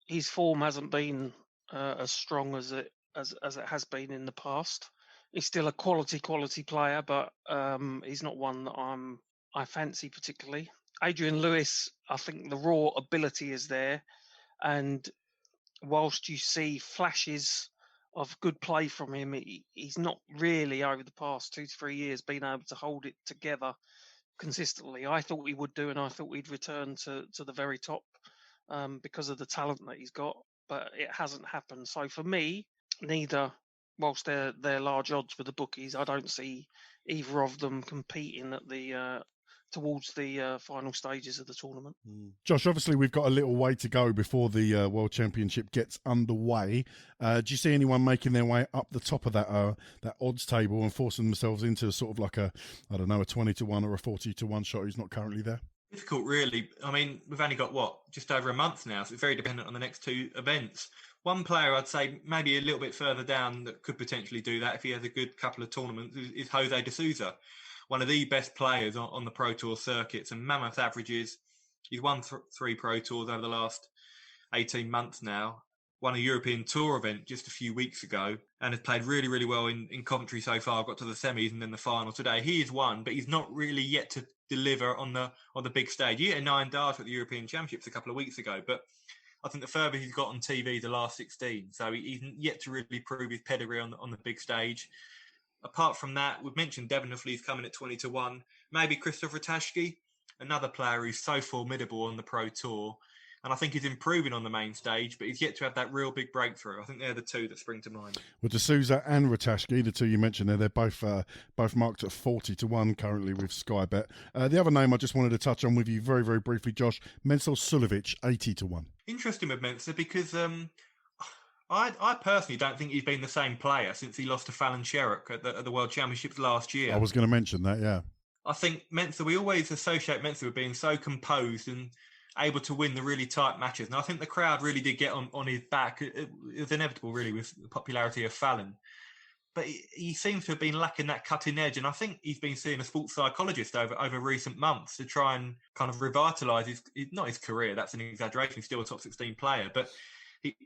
D: his form hasn't been as strong as it has been in the past. He's still a quality player, but he's not one that I fancy particularly. Adrian Lewis, I think the raw ability is there, and whilst you see flashes of good play from him, he's not really over the past 2 to 3 years been able to hold it together consistently. I thought he would do, and I thought he'd return to the very top because of the talent that he's got, but it hasn't happened. So for me, neither, whilst they're large odds with the bookies, I don't see either of them competing at the towards the final stages of the tournament.
B: Josh, obviously we've got a little way to go before the World Championship gets underway. Do you see anyone making their way up the top of that odds table and forcing themselves into sort of like a 20-1 or a 40-1 shot who's not currently there?
C: Difficult, really. I mean, we've only got, just over a month now, so it's very dependent on the next two events. One player I'd say maybe a little bit further down that could potentially do that if he has a good couple of tournaments is Jose de Souza, one of the best players on the Pro Tour circuit. Some mammoth averages. He's won 3 Pro Tours over the last 18 months now. Won a European Tour event just a few weeks ago and has played really, really well in Coventry so far. Got to the semis and then the final today. He has won, but he's not really yet to deliver on the big stage. He hit a 9 darts at the European Championships a couple of weeks ago, but I think the further he's got on TV, the last 16. So he's yet to really prove his pedigree on the big stage. Apart from that, we've mentioned Devonfleet's coming at 20-1. Maybe Christopher Ratajski, another player who's so formidable on the Pro Tour. And I think he's improving on the main stage, but he's yet to have that real big breakthrough. I think they're the two that spring to mind.
B: Well, de Souza and Ratajski, the two you mentioned there, they're both marked at 40-1 currently with Sky Bet. The other name I just wanted to touch on with you very, very briefly, Josh, Mensur Suljovic, 80-1.
C: Interesting with Mensur because I personally don't think he's been the same player since he lost to Fallon Sherrock at the World Championships last year.
B: I was going to mention that, yeah.
C: I think Mensur, we always associate Mensur with being so composed and able to win the really tight matches. And I think the crowd really did get on his back. It was inevitable, really, with the popularity of Fallon. But he seems to have been lacking that cutting edge. And I think he's been seeing a sports psychologist over recent months to try and kind of revitalise not his career, that's an exaggeration, he's still a top 16 player. But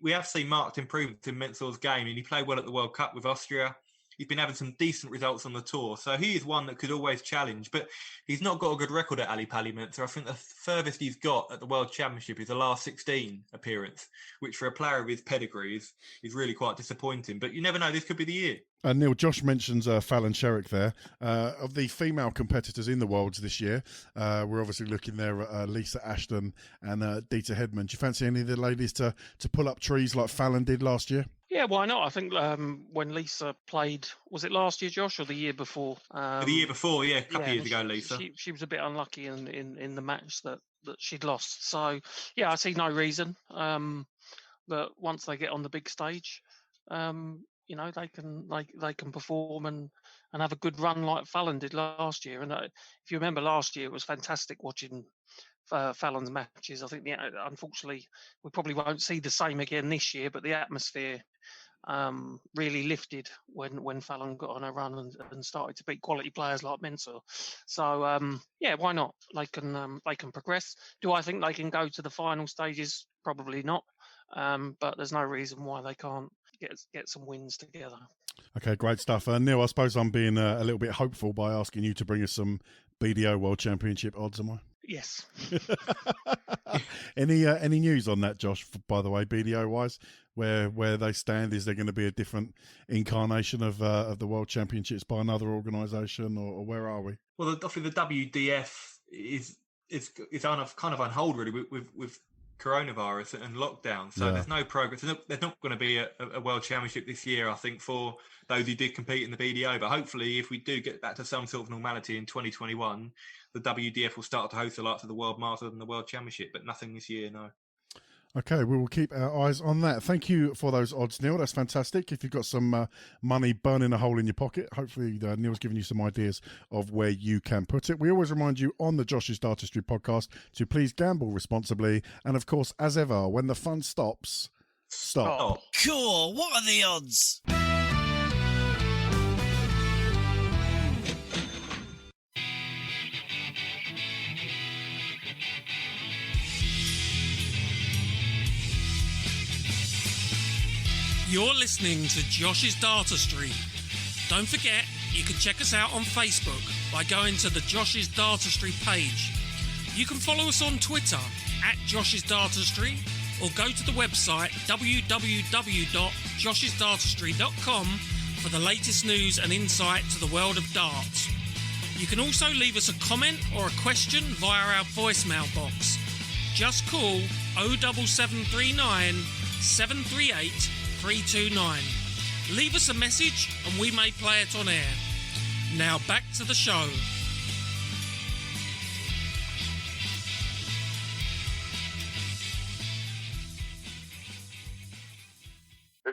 C: we have seen marked improvements in Mensur's game. And he played well at the World Cup with Austria. He's been having some decent results on the tour. So he is one that could always challenge, but he's not got a good record at Ali Pali Mensur. I think the furthest he's got at the World Championship is the last 16 appearance, which for a player of his pedigree is really quite disappointing. But you never know, this could be the year.
B: Neil, Josh mentions Fallon Sherrock there. Of the female competitors in the Worlds this year, we're obviously looking there at Lisa Ashton and Deta Hedman. Do you fancy any of the ladies to pull up trees like Fallon did last year?
D: Yeah, why not? I think when Lisa played, was it last year, Josh, or the year before?
C: The year before, yeah, a couple of years ago, Lisa.
D: She was a bit unlucky in the match that she'd lost. So, yeah, I see no reason that once they get on the big stage, they can perform and have a good run like Fallon did last year. And if you remember last year, it was fantastic watching Fallon's matches. I think unfortunately we probably won't see the same again this year, but the atmosphere really lifted when Fallon got on a run and started to beat quality players like Mensur. So yeah, why not? They can progress. Do I think they can go to the final stages? Probably not. But there's no reason why they can't get some wins together.
B: Okay, great stuff. Neil, I suppose I'm being a little bit hopeful by asking you to bring us some BDO World Championship odds, am I?
D: Yes.
B: Any news on that, Josh, by the way, BDO wise, where they stand? Is there going to be a different incarnation of the World Championships by another organisation, or where are we?
C: Well, obviously the WDF is kind of on hold really with coronavirus and lockdown, so there's no progress. There's not going to be a World Championship this year, I think, for those who did compete in the BDO. But hopefully, if we do get back to some sort of normality in 2021, the WDF will start to host the likes of the World Masters and the World Championship, but nothing this year, no.
B: Okay, we will keep our eyes on that. Thank you for those odds, Neil. That's fantastic. If you've got some money burning a hole in your pocket, hopefully Neil's given you some ideas of where you can put it. We always remind you on the Josh's Dartistry podcast to please gamble responsibly. And of course, as ever, when the fun stops, stop.
F: Cool. What are the odds?
E: You're listening to Josh's Dartistry. Don't forget, you can check us out on Facebook by going to the Josh's Dartistry page. You can follow us on Twitter at Josh's Dartistry, or go to the website www.joshisdartistry.com for the latest news and insight to the world of darts. You can also leave us a comment or a question via our voicemail box. Just call 07739 738 329. Leave us a message and we may play it on air. Now back to the show.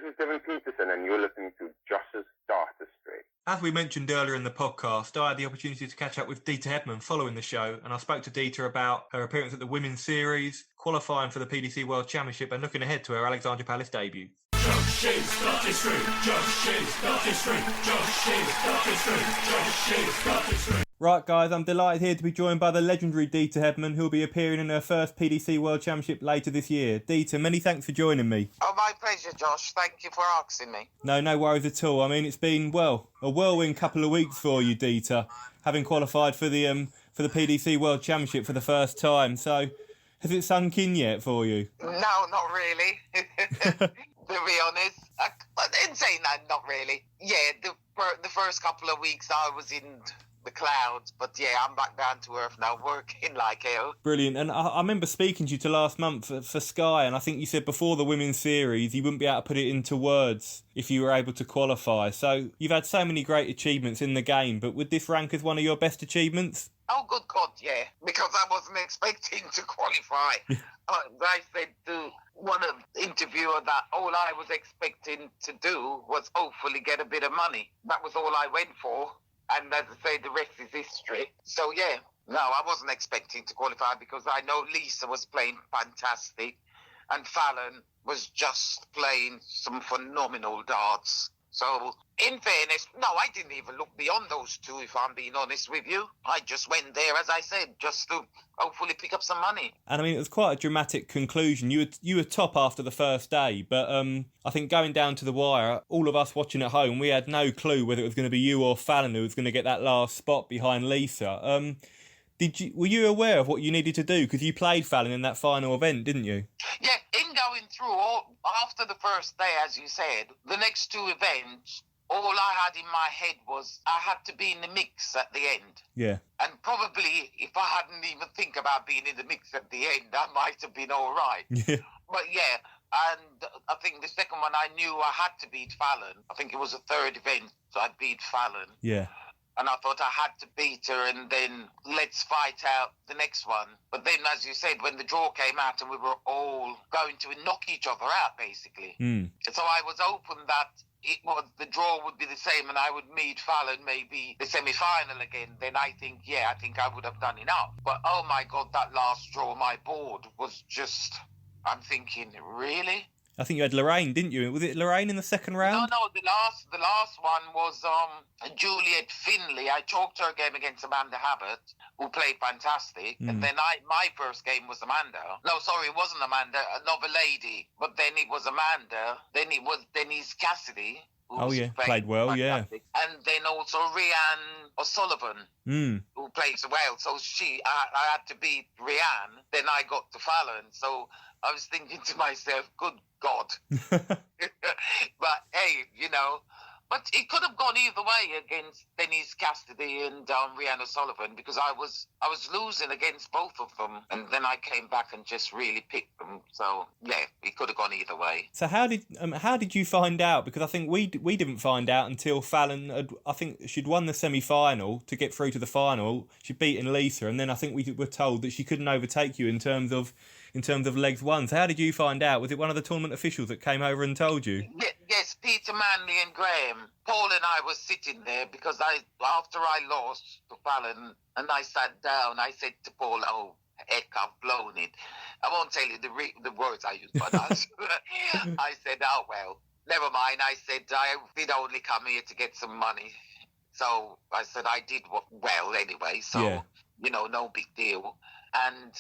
G: is Devin Peterson, and you're listening to Josh's Dartistry.
C: As we mentioned earlier in the podcast, I had the opportunity to catch up with Deta Hedman following the show, and I spoke to Deta about her appearance at the Women's Series, qualifying for the PDC World Championship, and looking ahead to her Alexandra Palace debut.
H: Josh's Dartistry, Josh's Dartistry, Josh's Dartistry, Josh's Dartistry.
I: Right, guys, I'm delighted here to be joined by the legendary Deta Hedman, who'll be appearing in her first PDC World Championship later this year. Deta, many thanks for joining me.
A: Oh, my pleasure, Josh. Thank you for asking me.
I: No worries at all. I mean, it's been, well, a whirlwind couple of weeks for you, Deta, having qualified for the PDC World Championship for the first time. So, has it sunk in yet for you?
A: No, not really. To be honest. But in saying that, not really. Yeah, the first couple of weeks I was in the clouds, but yeah, I'm back down to earth now, working like hell.
I: Brilliant. And I remember speaking to you last month for Sky, and I think you said before the Women's Series you wouldn't be able to put it into words if you were able to qualify. So you've had so many great achievements in the game, but would this rank as one of your best achievements?
A: Oh, good God, yeah, because I wasn't expecting to qualify. I said to one of the interviewer that all I was expecting to do was hopefully get a bit of money. That was all I went for. And as I say, the rest is history. So, yeah, no, I wasn't expecting to qualify because I know Lisa was playing fantastic and Fallon was just playing some phenomenal darts. So, in fairness, no, I didn't even look beyond those two, if I'm being honest with you. I just went there, as I said, just to hopefully pick up some money.
I: And I mean, it was quite a dramatic conclusion. You were top after the first day, but I think going down to the wire, all of us watching at home, we had no clue whether it was going to be you or Fallon who was going to get that last spot behind Lisa. Were you aware of what you needed to do? Because you played Fallon in that final event, didn't you?
A: Yeah, in going through, after the first day, as you said, the next two events, all I had in my head was I had to be in the mix at the end.
I: Yeah.
A: And probably if I hadn't even think about being in the mix at the end, I might have been all right.
I: Yeah.
A: But yeah, and I think the second one I knew I had to beat Fallon. I think it was the third event, so I beat Fallon.
I: Yeah.
A: And I thought I had to beat her and then let's fight out the next one. But then, as you said, when the draw came out and we were all going to knock each other out, basically. So I was hoping that the draw would be the same and I would meet Fallon maybe the semi-final again. Then I think I would have done enough. But oh my God, that last draw, my board was just, I'm thinking, really?
I: I think you had Lorraine, didn't you? Was it Lorraine in the second round?
A: No, the last one was Juliet Finley. I chalked her game against Amanda Habert, who played fantastic. And then my first game was Amanda. No, sorry, it wasn't Amanda, another lady. But then it was Amanda. Then it was Denise Cassidy.
I: Oh, yeah, played well, fantastic.
A: Yeah. And then also Rhiannon O'Sullivan, who plays well. So I had to beat Rhiannon. Then I got to Fallon. So I was thinking to myself, good God. But hey, but it could have gone either way against Denise Cassidy and Rhiannon O'Sullivan because I was losing against both of them, and then I came back and just really picked them. So yeah, it could have gone either way.
I: So how did you find out? Because I think we didn't find out until Fallon I think she'd won the semi-final to get through to the final. She'd beaten Lisa, and then I think we were told that she couldn't overtake you in terms of legs won. So how did you find out? Was it one of the tournament officials that came over and told you?
A: Yes, Peter Manley and Graham. Paul and I were sitting there because after I lost to Fallon and I sat down, I said to Paul, oh, heck, I've blown it. I won't tell you the words I used, but I said, oh, well, never mind. I said, I did only come here to get some money. So I said, I did well anyway, so, no big deal. And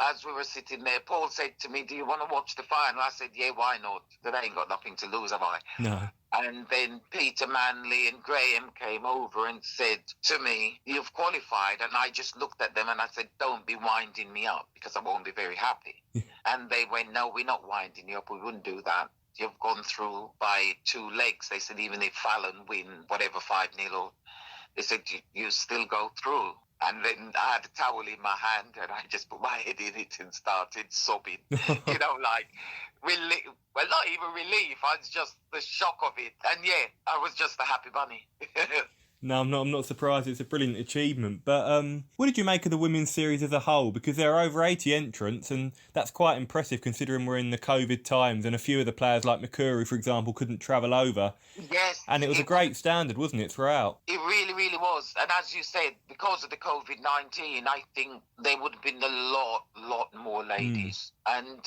A: as we were sitting there, Paul said to me, do you want to watch the final? I said, yeah, why not? That I ain't got nothing to lose, have I?
I: No.
A: And then Peter Manley and Graham came over and said to me, you've qualified. And I just looked at them and I said, don't be winding me up because I won't be very happy. And they went, no, we're not winding you up. We wouldn't do that. You've gone through by 2 legs. They said, even if Fallon win, whatever, 5-0, they said, you still go through. And then I had a towel in my hand and I just put my head in it and started sobbing, like, well, not even relief. I was just the shock of it. And yeah, I was just a happy bunny.
I: No, I'm not surprised. It's a brilliant achievement. But what did you make of the women's series as a whole? Because there are over 80 entrants, and that's quite impressive considering we're in the COVID times, and a few of the players like Makuru, for example, couldn't travel over.
A: Yes.
I: And it was a great standard, wasn't it, throughout?
A: It really, really was. And as you said, because of the COVID-19, I think there would have been a lot more ladies. And,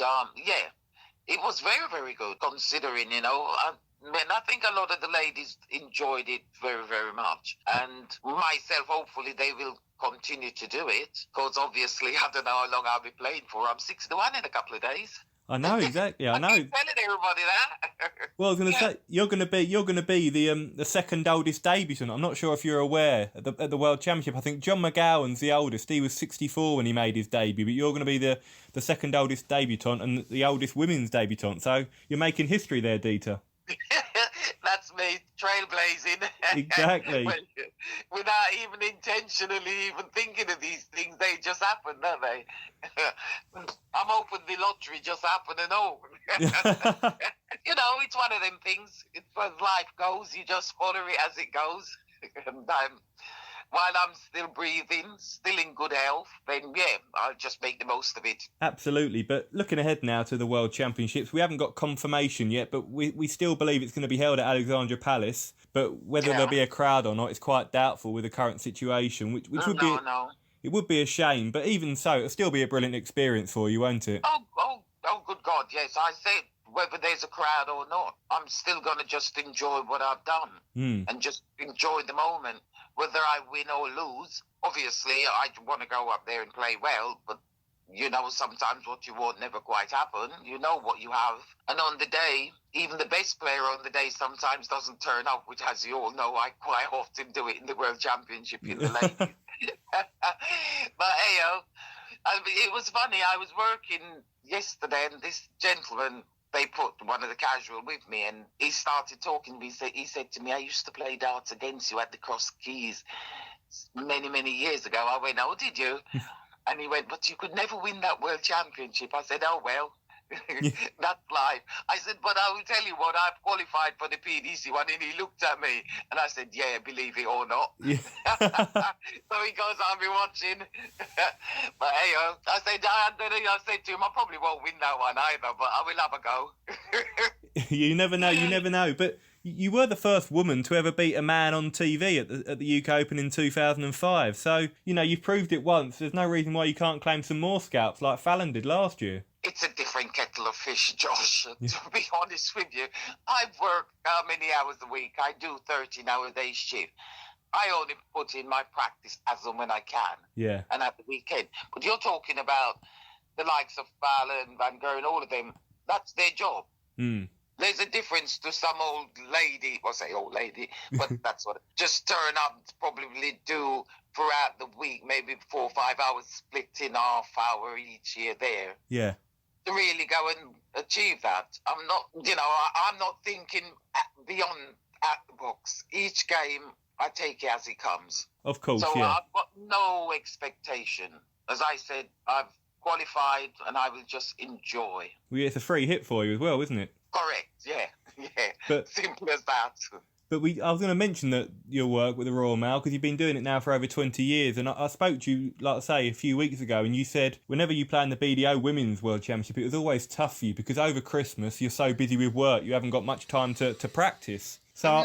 A: it was very, very good considering, I think a lot of the ladies enjoyed it very, very much. And myself, hopefully, they will continue to do it. Because obviously, I don't know how long I'll be playing for. I'm 6-1 in a couple of days.
I: I know, exactly. I know.
A: I keep telling everybody that.
I: Well, I was going to say you're going to be the second oldest debutant. I'm not sure if you're aware at the World Championship. I think John McGowan's the oldest. He was 64 when he made his debut, but you're going to be the second oldest debutant and the oldest women's debutant. So you're making history there, Deta.
A: That's me, trailblazing.
I: Exactly.
A: Without even intentionally even thinking of these things, they just happen, don't they? I'm hoping the lottery just happened and all. It's one of them things. It's as life goes, you just follow it as it goes. And while I'm still breathing, still in good health, then I'll just make the most of it.
I: Absolutely. But looking ahead now to the World Championships, we haven't got confirmation yet, but we still believe it's going to be held at Alexandra Palace. But whether there'll be a crowd or not is quite doubtful with the current situation, which would be... No. It would be a shame, but even so, it'll still be a brilliant experience for you, won't it?
A: Oh, good God, yes. I said whether there's a crowd or not, I'm still going to just enjoy what I've done and just enjoy the moment. Whether I win or lose, obviously I want to go up there and play well, but sometimes what you want never quite happen. You know what you have. And on the day, even the best player on the day sometimes doesn't turn up, which, as you all know, I quite often do it in the World Championship in the ladies. But it was funny. I was working yesterday and this gentleman, they put one of the casual with me, and he started talking to me. He said to me, I used to play darts against you at the Cross Keys many, many years ago. I went, oh, did you? And he went, but you could never win that World Championship. I said, oh, well, that's life. I said, but I will tell you what, I've qualified for the PDC one. And he looked at me and I said, yeah, believe it or not. Yeah. So he goes, I'll be watching. But hey, I said to him, I probably won't win that one either, but I will have a go.
I: You never know. But you were the first woman to ever beat a man on TV at the UK Open in 2005. So, you've proved it once. There's no reason why you can't claim some more scalps like Fallon did last year.
A: It's a different kettle of fish, Josh, to be honest with you. I work how many hours a week? I do 13-hour day shift. I only put in my practice as and when I can. Yeah. And at the weekend. But you're talking about the likes of Fallon, Van Gerwen, all of them. That's their job. There's a difference to some old lady, old lady, but that's what, just turn up, probably do throughout the week, maybe 4 or 5 hours split in half hour each year there. Yeah. To really go and achieve that. I'm not thinking beyond at the box. Each game, I take it as it comes.
I: Of course,
A: so I've got no expectation. As I said, I've qualified and I will just enjoy.
I: Well, yeah, it's a free hit for you as well, isn't it?
A: Correct, yeah. But, simple as that.
I: But I was going to mention that your work with the Royal Mail, because you've been doing it now for over 20 years, and I spoke to you, like I say, a few weeks ago, and you said whenever you play in the BDO Women's World Championship, it was always tough for you, because over Christmas, you're so busy with work, you haven't got much time to practice. So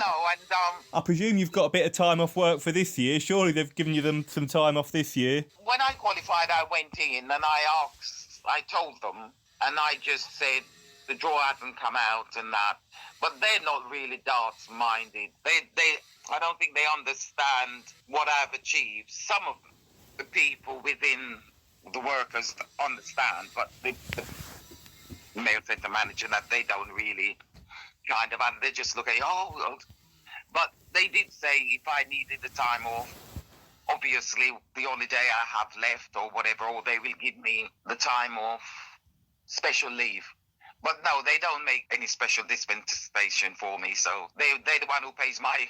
I: I presume you've got a bit of time off work for this year. Surely they've given you some time off this year.
A: When I qualified, I went in and I told them, and I just said, the draw hasn't come out and that. But they're not really darts minded. I don't think they understand what I've achieved. Some of the people within the workers understand, but the male centre manager, that they don't really kind of, and they just look at it, but they did say if I needed the time off, obviously the only day I have left or whatever, or they will give me the time off, special leave. But no, they don't make any special dispensation for me, so they're the one who pays my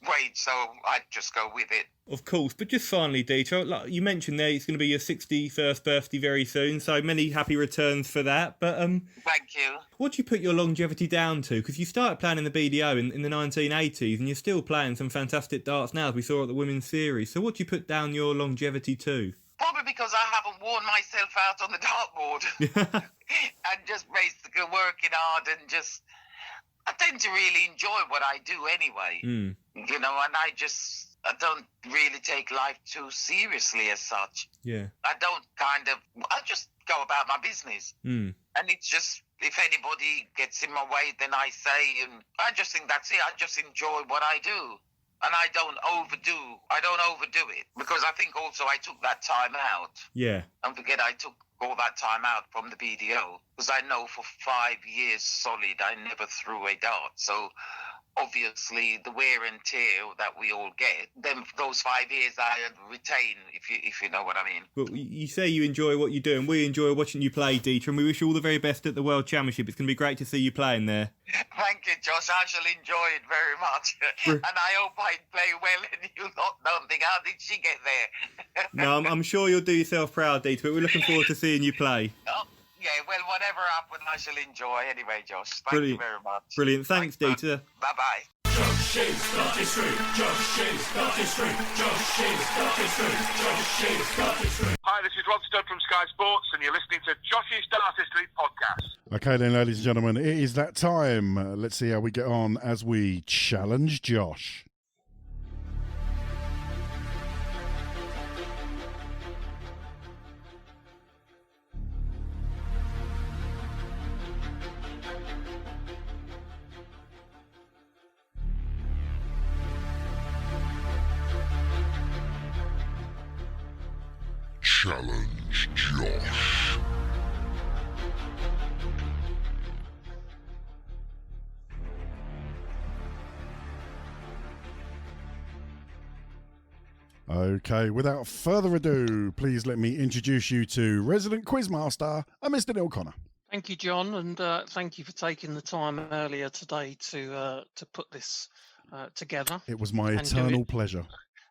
A: weight, so I'd just go with it.
I: Of course, but just finally, Deta, like you mentioned there, it's going to be your 61st birthday very soon, so many happy returns for that. But
A: Thank you.
I: what do you put your longevity down to? Because you started playing in the BDO in the 1980s, and you're still playing some fantastic darts now, as we saw at the Women's Series. So what do you put down your longevity to?
A: Probably because I haven't worn myself out on the dartboard and just basically working hard and just. I tend to really enjoy what I do anyway, you know, and I don't really take life too seriously as such.
I: Yeah.
A: I just go about my business. And it's just, if anybody gets in my way, then I say, and I just think that's it. I just enjoy what I do. And I don't overdo it, because I think also I took that time out.
I: Yeah.
A: Don't forget I took all that time out from the BDO, because I know for 5 years solid I never threw a dart. So obviously the wear and tear that we all get, then those 5 years I retain, if you know what I mean.
I: Well, you say you enjoy what you do, and we enjoy watching you play, Deta, and we wish you all the very best at the World Championship. It's going to be great to see you playing there.
A: Thank you, Josh. I shall enjoy it very much. And I hope I play well and you don't think, how did she get there?
I: No, I'm sure you'll do yourself proud, Deta, but we're looking forward to seeing you play.
A: Oh, yeah, well, whatever happens, I shall enjoy anyway, Josh. Thank you very much.
I: Brilliant. Thanks, Deta.
A: Bye-bye.
H: Josh's Dartistry, Josh's Dartistry, Josh's Dartistry, Josh's Dartistry.
J: Hi, this is Rod Studd from Sky Sports, and you're listening to Josh's Dartistry podcast.
B: Okay then, ladies and gentlemen, it is that time. Let's see how we get on as we challenge Josh.
K: Challenge Josh.
B: Okay, without further ado, please let me introduce you to resident quizmaster, Mr. Neil Connor.
D: Thank you, John, and thank you for taking the time earlier today to put this together.
B: It was my eternal pleasure.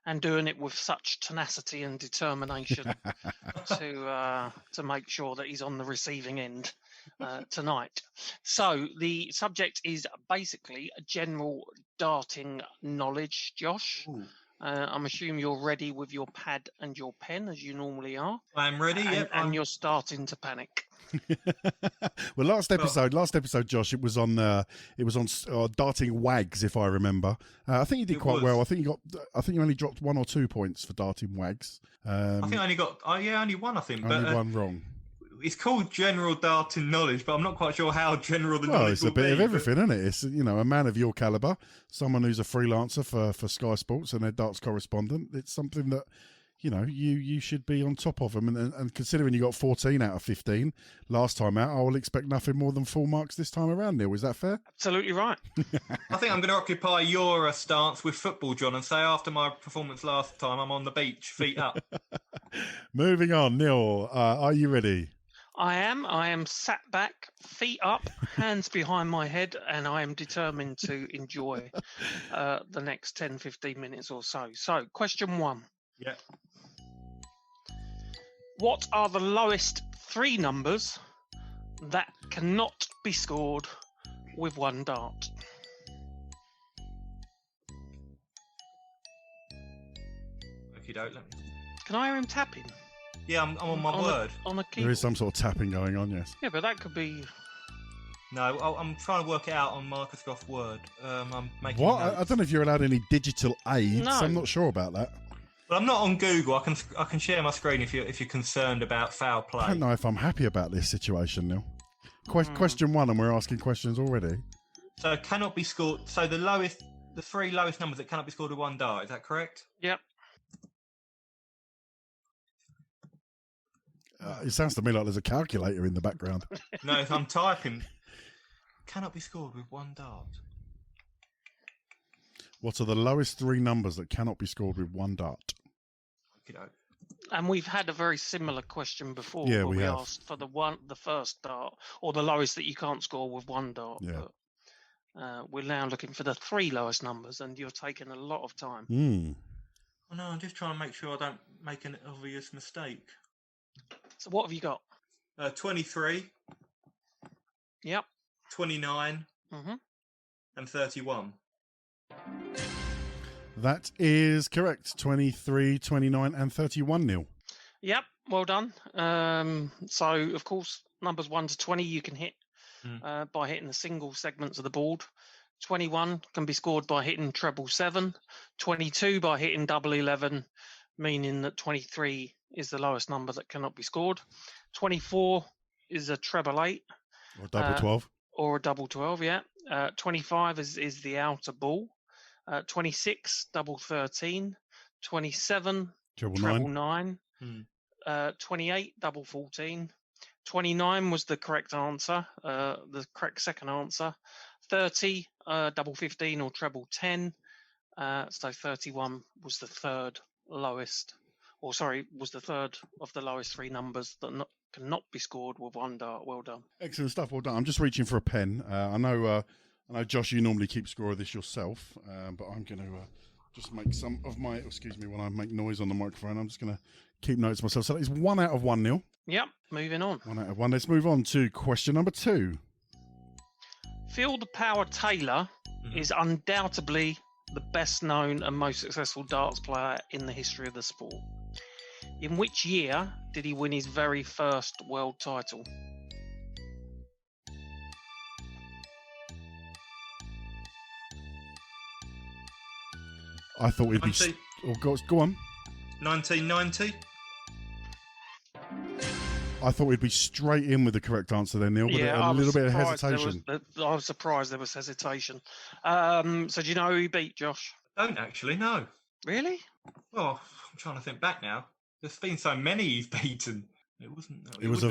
D: And doing it with such tenacity and determination to make sure that he's on the receiving end tonight. So the subject is basically general darting knowledge, Josh. I'm assuming you're ready with your pad and your pen, as you normally are.
C: I'm ready,
D: and you're starting to panic.
B: Well, last episode, Josh, it was on darting wags, if I remember. I think you did quite well. I think you only dropped 1 or 2 points for darting wags.
C: I think I only got only one. I think
B: only one wrong.
C: It's called general darting knowledge, but I'm not quite sure how general the knowledge
B: Well, it's a bit of everything, isn't it? It's, you know, a man of your caliber, someone who's a freelancer for Sky Sports and their darts correspondent. It's something that, you know, you should be on top of them. And considering you got 14 out of 15 last time out, I will expect nothing more than full marks this time around, Neil. Is that fair?
D: Absolutely right.
C: I think I'm going to occupy your stance with football, John, and say after my performance last time, I'm on the beach, feet up.
B: Moving on, Neil, are you ready?
D: I am sat back, feet up, hands behind my head, and I am determined to enjoy the next 10, 15 minutes or so. So, question 1.
C: Yeah.
D: What are the lowest 3 numbers that cannot be scored with 1 dart?
C: Okey-doke, let me...
D: Can I hear him tapping?
C: Yeah, I'm on my word.
D: On a keyboard.
B: There is some sort of tapping going on, yes.
D: Yeah, but that could be...
C: No, I'm trying to work it out on Microsoft Word. I'm making
B: What?
C: notes.
B: I don't know if you're allowed any digital aids.
D: No.
B: I'm not sure about that.
C: Well, I'm not on Google. I can share my screen if you're concerned about foul play.
B: I don't know if I'm happy about this situation, Neil. Question 1, and we're asking questions already.
C: So cannot be scored. So the 3 lowest numbers that cannot be scored with 1 dart. Is that correct?
D: Yep.
B: It sounds to me like there's a calculator in the background.
C: No, I'm typing. Cannot be scored with 1 dart.
B: What are the lowest 3 numbers that cannot be scored with 1 dart?
C: Okey-doke.
D: And we've had a very similar question before.
B: Yeah,
D: where
B: we have.
D: asked for the first dart, or the lowest that you can't score with 1 dart.
B: Yeah.
D: We're now looking for the 3 lowest numbers, and you're taking a lot of time.
C: Oh, no, I'm just trying to make sure I don't make an obvious mistake.
D: So what have you got?
C: 23.
D: Yep.
C: 29. And 31.
B: That is correct. 23, 29 and 31, Neil.
D: Yep, well done. So, of course, numbers 1 to 20 you can hit by hitting the single segments of the board. 21 can be scored by hitting treble 7. 22 by hitting double 11, meaning that 23 is the lowest number that cannot be scored. 24 is a treble 8.
B: Or double 12.
D: Or a double 12, yeah. 25 is the outer ball. 26, double 13. 27, treble 9. 28, double 14. 29 was the correct answer, the correct second answer. 30, double 15 or treble 10. So 31 was the third lowest, was the third of the lowest 3 numbers that cannot be scored with 1 dart. Well done.
B: Excellent stuff. Well done. I'm just reaching for a pen. I know, Josh, you normally keep score of this yourself, but I'm going to just make some of my, excuse me, when I make noise on the microphone, I'm just going to keep notes myself. So that is 1 out of 1, Neil.
D: Yep, moving on.
B: 1 out of 1. Let's move on to question number 2.
D: Phil the Power Taylor is undoubtedly the best known and most successful darts player in the history of the sport. In which year did he win his very first world title?
B: I thought it'd be... go on.
C: 1990?
B: I thought we'd be straight in with the correct answer there, Neil, but a little bit of hesitation.
D: I was surprised there was hesitation. So do you know who he beat, Josh?
C: I don't actually know.
D: Really?
C: Oh, I'm trying to think back now. There's been so many he's beaten. It wasn't.
B: It was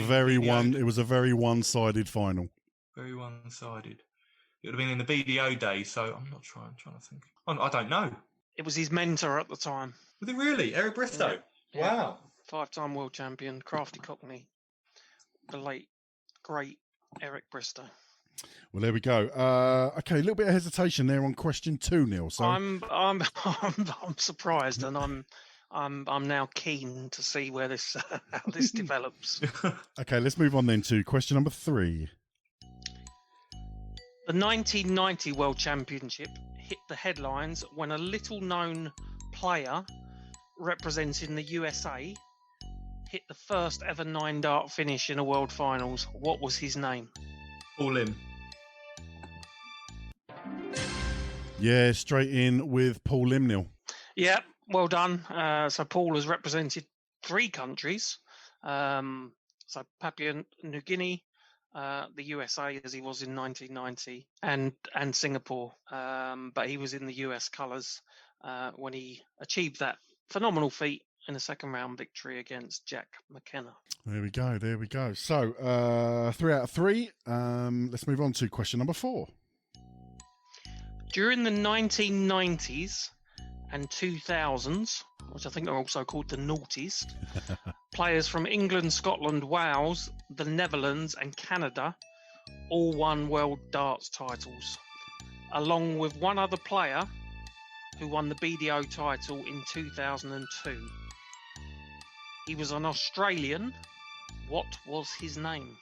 B: a very one-sided final.
C: Very one-sided. It would have been in the BDO days, so I'm not trying. I'm trying to think. I don't know.
D: It was his mentor at the time.
C: Was it really? Eric Bristow?
D: Yeah.
C: Wow.
D: 5-time world champion, crafty cockney. The late, great Eric Bristow.
B: Well, there we go. Okay, a little bit of hesitation there on question 2, Neil. So
D: I'm surprised, and I'm now keen to see where this how this develops.
B: Okay, let's move on then to question number 3.
D: The 1990 World Championship hit the headlines when a little-known player representing the USA hit the first ever 9-dart finish in a World Finals. What was his name?
C: Paul Lim.
B: Yeah, straight in with Paul Lim, Neil.
D: Yeah, well done. So Paul has represented 3 countries. So Papua New Guinea, the USA as he was in 1990, and Singapore. But he was in the US colours when he achieved that phenomenal feat in a second round victory against Jack McKenna.
B: There we go. So 3 out of 3. Let's move on to question number 4.
D: During the 1990s and 2000s, which I think are also called the noughties, players from England, Scotland, Wales, the Netherlands and Canada all won World Darts titles, along with one other player who won the BDO title in 2002. He was an Australian. What was his name?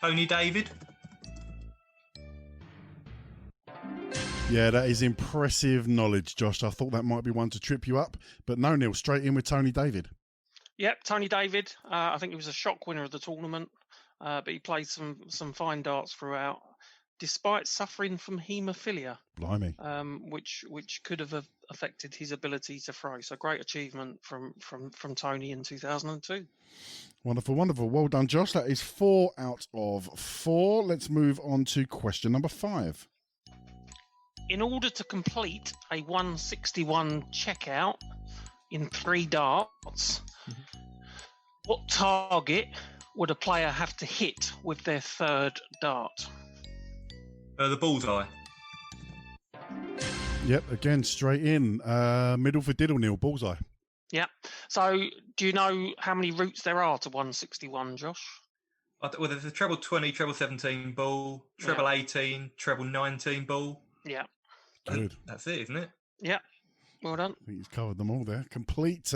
C: Tony David.
B: Yeah, that is impressive knowledge, Josh. I thought that might be one to trip you up, but no, Neil, straight in with Tony David.
D: Yep, Tony David. I think he was a shock winner of the tournament, but he played some fine darts throughout, despite suffering from haemophilia.
B: Blimey.
D: Which could have affected his ability to throw. So great achievement from Tony in 2002.
B: Wonderful. Well done, Josh. That is 4 out of 4. Let's move on to question number 5.
D: In order to complete a 161 checkout in 3 darts, what target would a player have to hit with their 3rd dart?
C: The bullseye.
B: Yep, again, straight in. Middle for diddle, Neil, bullseye.
D: Yep. So do you know how many routes there are to 161, Josh?
C: Well, there's a treble 20, treble 17 ball, treble 18, treble 19 ball.
D: Yeah.
B: Good.
C: That's it, isn't it?
D: Yeah. Well done.
B: I think you've covered them all there. Complete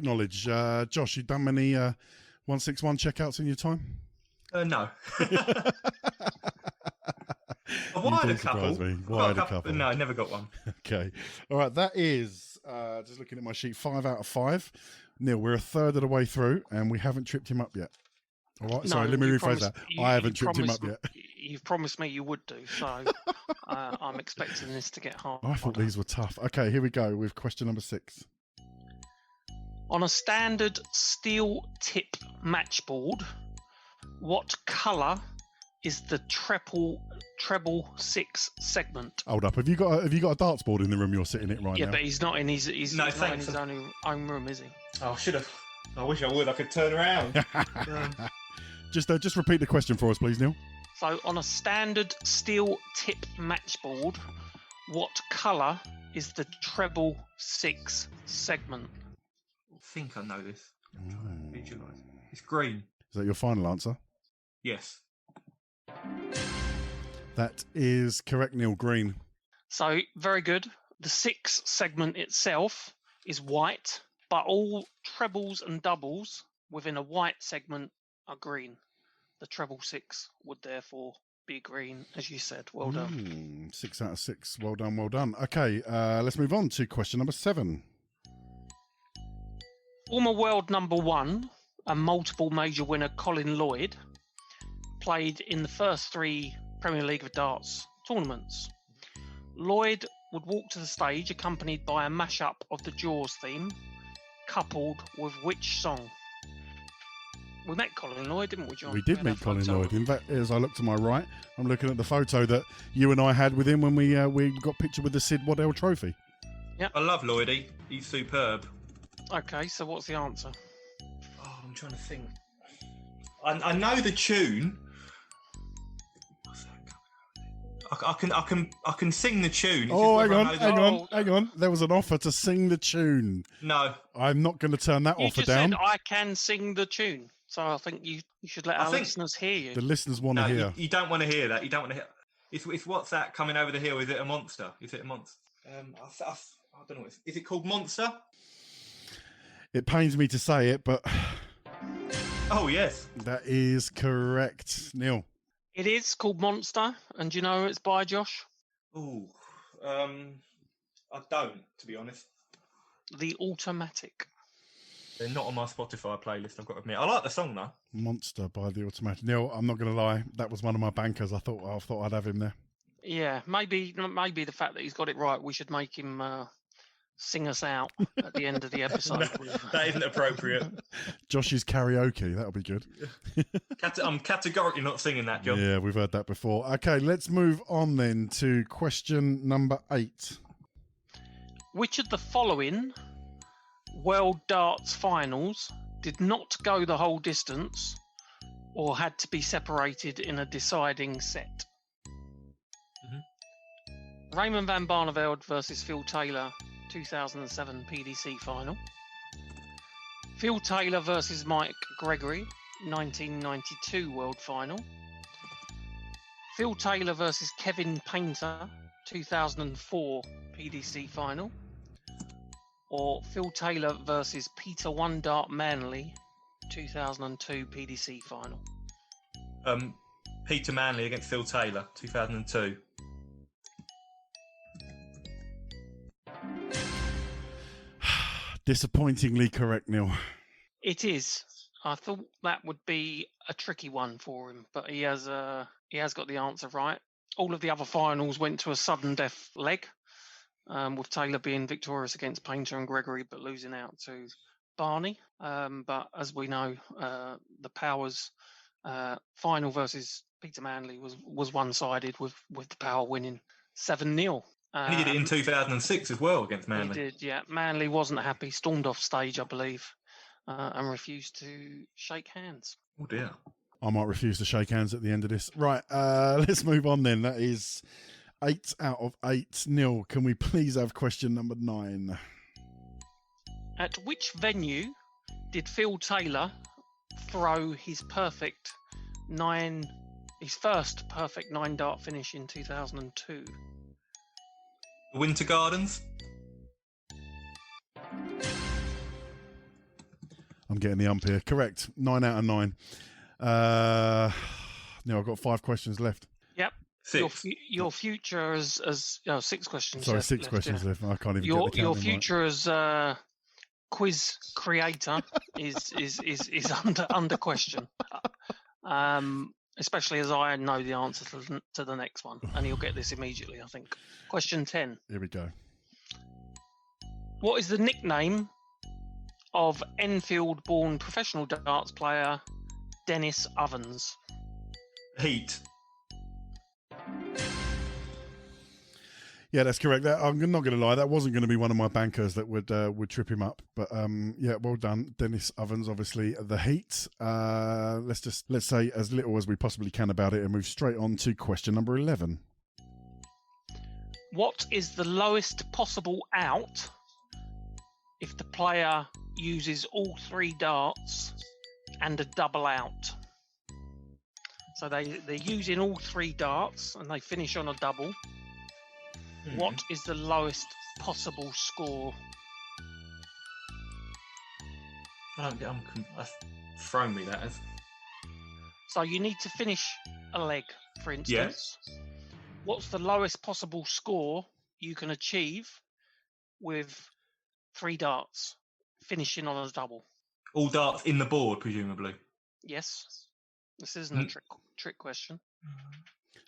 B: knowledge. Josh, you done many 161 checkouts in your time?
C: No. I've wired a couple.
B: Wired a couple.
C: No, I never got one.
B: Okay. All right. That is, just looking at my sheet, 5 out of 5. Neil, we're a third of the way through and we haven't tripped him up yet. All right. Sorry, let me rephrase that. I haven't tripped him up yet.
D: You've promised me you would do, so I'm expecting this to get hard.
B: I thought these were tough. Okay, here we go with question number 6.
D: On a standard steel tip matchboard, what colour is the treble 6 segment?
B: Hold up. Have you got a darts board in the room you're sitting in right now?
D: Yeah, but he's not in his not in his own room, is he?
C: Oh, I should have. I wish I would. I could turn around.
B: Just repeat the question for us, please, Neil.
D: So, on a standard steel tip matchboard, what colour is the treble 6 segment?
C: I think I know this. Visualise. It's green.
B: Is that your final answer?
C: Yes.
B: That is correct, Neil. Green.
D: So, very good. The 6 segment itself is white, but all trebles and doubles within a white segment are green. The treble 6 would therefore be green, as you said. Well done.
B: 6 out of 6. Well done, well done. Okay, let's move on to question number 7.
D: Former world number 1 and multiple major winner Colin Lloyd played in the first 3 Premier League of Darts tournaments. Lloyd would walk to the stage accompanied by a mashup of the Jaws theme, coupled with which song? We met Colin Lloyd, didn't we, John?
B: We did meet Colin Lloyd. In fact, as I look to my right, I'm looking at the photo that you and I had with him when we got pictured with the Sid Waddell Trophy.
C: Yeah, I love Lloyd. He's superb.
D: Okay, so what's the answer?
C: Oh, I'm trying to think. I know the tune. I can sing the tune.
B: Oh, hang on. There was an offer to sing the tune.
C: No.
B: I'm not going to turn that offer down.
D: Said I can sing the tune. So I think you should let our listeners hear you.
B: The listeners want to hear.
C: You don't want to hear that. You don't want to hear. It's what's that coming over the hill? Is it a monster? Is it a monster? I don't know. Is it called Monster?
B: It pains me to say it, but...
C: Oh, yes.
B: That is correct. Neil.
D: It is called Monster, and do you know who it's by, Josh?
C: Ooh, I don't, to be honest.
D: The Automatic.
C: They're not on my Spotify playlist, I've got to admit. I like the song, though.
B: Monster by The Automatic. Neil, I'm not going to lie, that was one of my bankers. I thought I'd have him there.
D: Yeah, maybe the fact that he's got it right, we should make him sing us out at the end of the episode.
C: No, that isn't appropriate.
B: Josh's karaoke, that'll be good.
C: I'm categorically not singing that, John.
B: Yeah, we've heard that before. Okay, let's move on then to question number 8.
D: Which of the following World Darts finals did not go the whole distance or had to be separated in a deciding set? Mm-hmm. Raymond van Barneveld versus Phil Taylor, 2007 PDC final. Phil Taylor versus Mike Gregory, 1992 World Final. Phil Taylor versus Kevin Painter, 2004 PDC final. Or Phil Taylor versus Peter One Dart Manley, 2002 PDC final.
C: Peter Manley against Phil Taylor, 2002.
B: Disappointingly correct, Neil.
D: It is. I thought that would be a tricky one for him, but he has got the answer right. All of the other finals went to a sudden death leg, with Taylor being victorious against Painter and Gregory, but losing out to Barney. But as we know, the Powers final versus Peter Manley was one-sided, with the Power winning 7-0.
C: He did it in 2006 as well against Manley.
D: He did, yeah. Manley wasn't happy, stormed off stage, I believe, and refused to shake hands.
C: Oh dear.
B: I might refuse to shake hands at the end of this. Right, let's move on then. That is 8 out of 8. Neil, can we please have question number 9?
D: At which venue did Phil Taylor throw his perfect his first perfect 9-dart finish in 2002?
C: Winter Gardens.
B: I'm getting the ump here. Correct. 9 out of 9. Now I've got 5 questions left.
D: Yep.
C: 6.
D: Your future as 6 questions.
B: Sorry,
D: left,
B: 6 questions left. I can't even
D: Your
B: get the counting
D: future as quiz creator is under question. Especially as I know the answer to the next one, and you'll get this immediately, I think. Question 10.
B: Here we go.
D: What is the nickname of Enfield-born professional darts player Dennis Ovens?
C: Heat.
B: Yeah, that's correct. I'm not going to lie. That wasn't going to be one of my bankers that would trip him up. But yeah, well done, Dennis Ovens. Obviously, the Heat. Let's say as little as we possibly can about it and move straight on to question number 11.
D: What is the lowest possible out if the player uses all 3 darts and a double out? So they're using all 3 darts and they finish on a double. What is the lowest possible score?
C: Thrown me that as.
D: So you need to finish a leg, for instance.
C: Yes.
D: What's the lowest possible score you can achieve with 3 darts finishing on a double?
C: All darts in the board, presumably.
D: Yes. This isn't a trick question.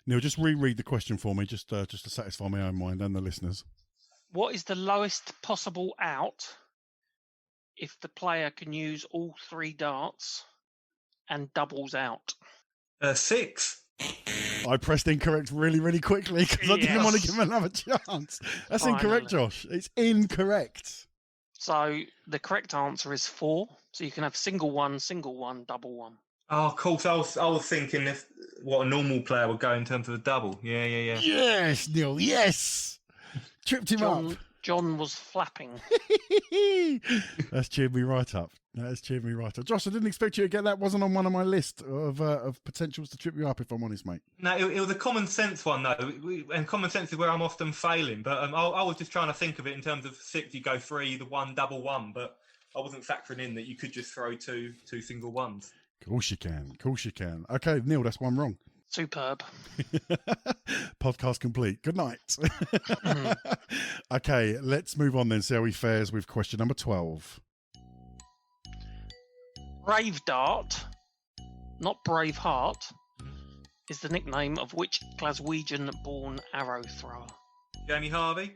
B: Neil, just reread the question for me, just to satisfy my own mind and the listeners.
D: What is the lowest possible out if the player can use all 3 darts and doubles out?
C: 6.
B: I pressed incorrect really, really quickly because I didn't want to give him another chance. That's incorrect, Josh. It's incorrect.
D: So the correct answer is 4. So you can have single one, double one.
C: Oh, of course. I was thinking what a normal player would go in terms of a double. Yeah.
B: Yes, Neil. Yes. Tripped him up.
D: John was flapping.
B: That's cheered me right up. Josh, I didn't expect you to get that. Wasn't on one of my list of potentials to trip you up, if I'm honest, mate.
C: No, it was a common sense one, though. And common sense is where I'm often failing. But I was just trying to think of it in terms of 6, you go 3, the 1, double 1. But I wasn't factoring in that you could just throw two single ones.
B: Of course you can. Okay, Neil, that's one wrong.
D: Superb.
B: Podcast complete. Good night. Okay, let's move on then, see how he fares with question number 12.
D: Brave Dart, not Brave Heart, is the nickname of which Glaswegian-born arrow thrower?
C: Jamie Harvey.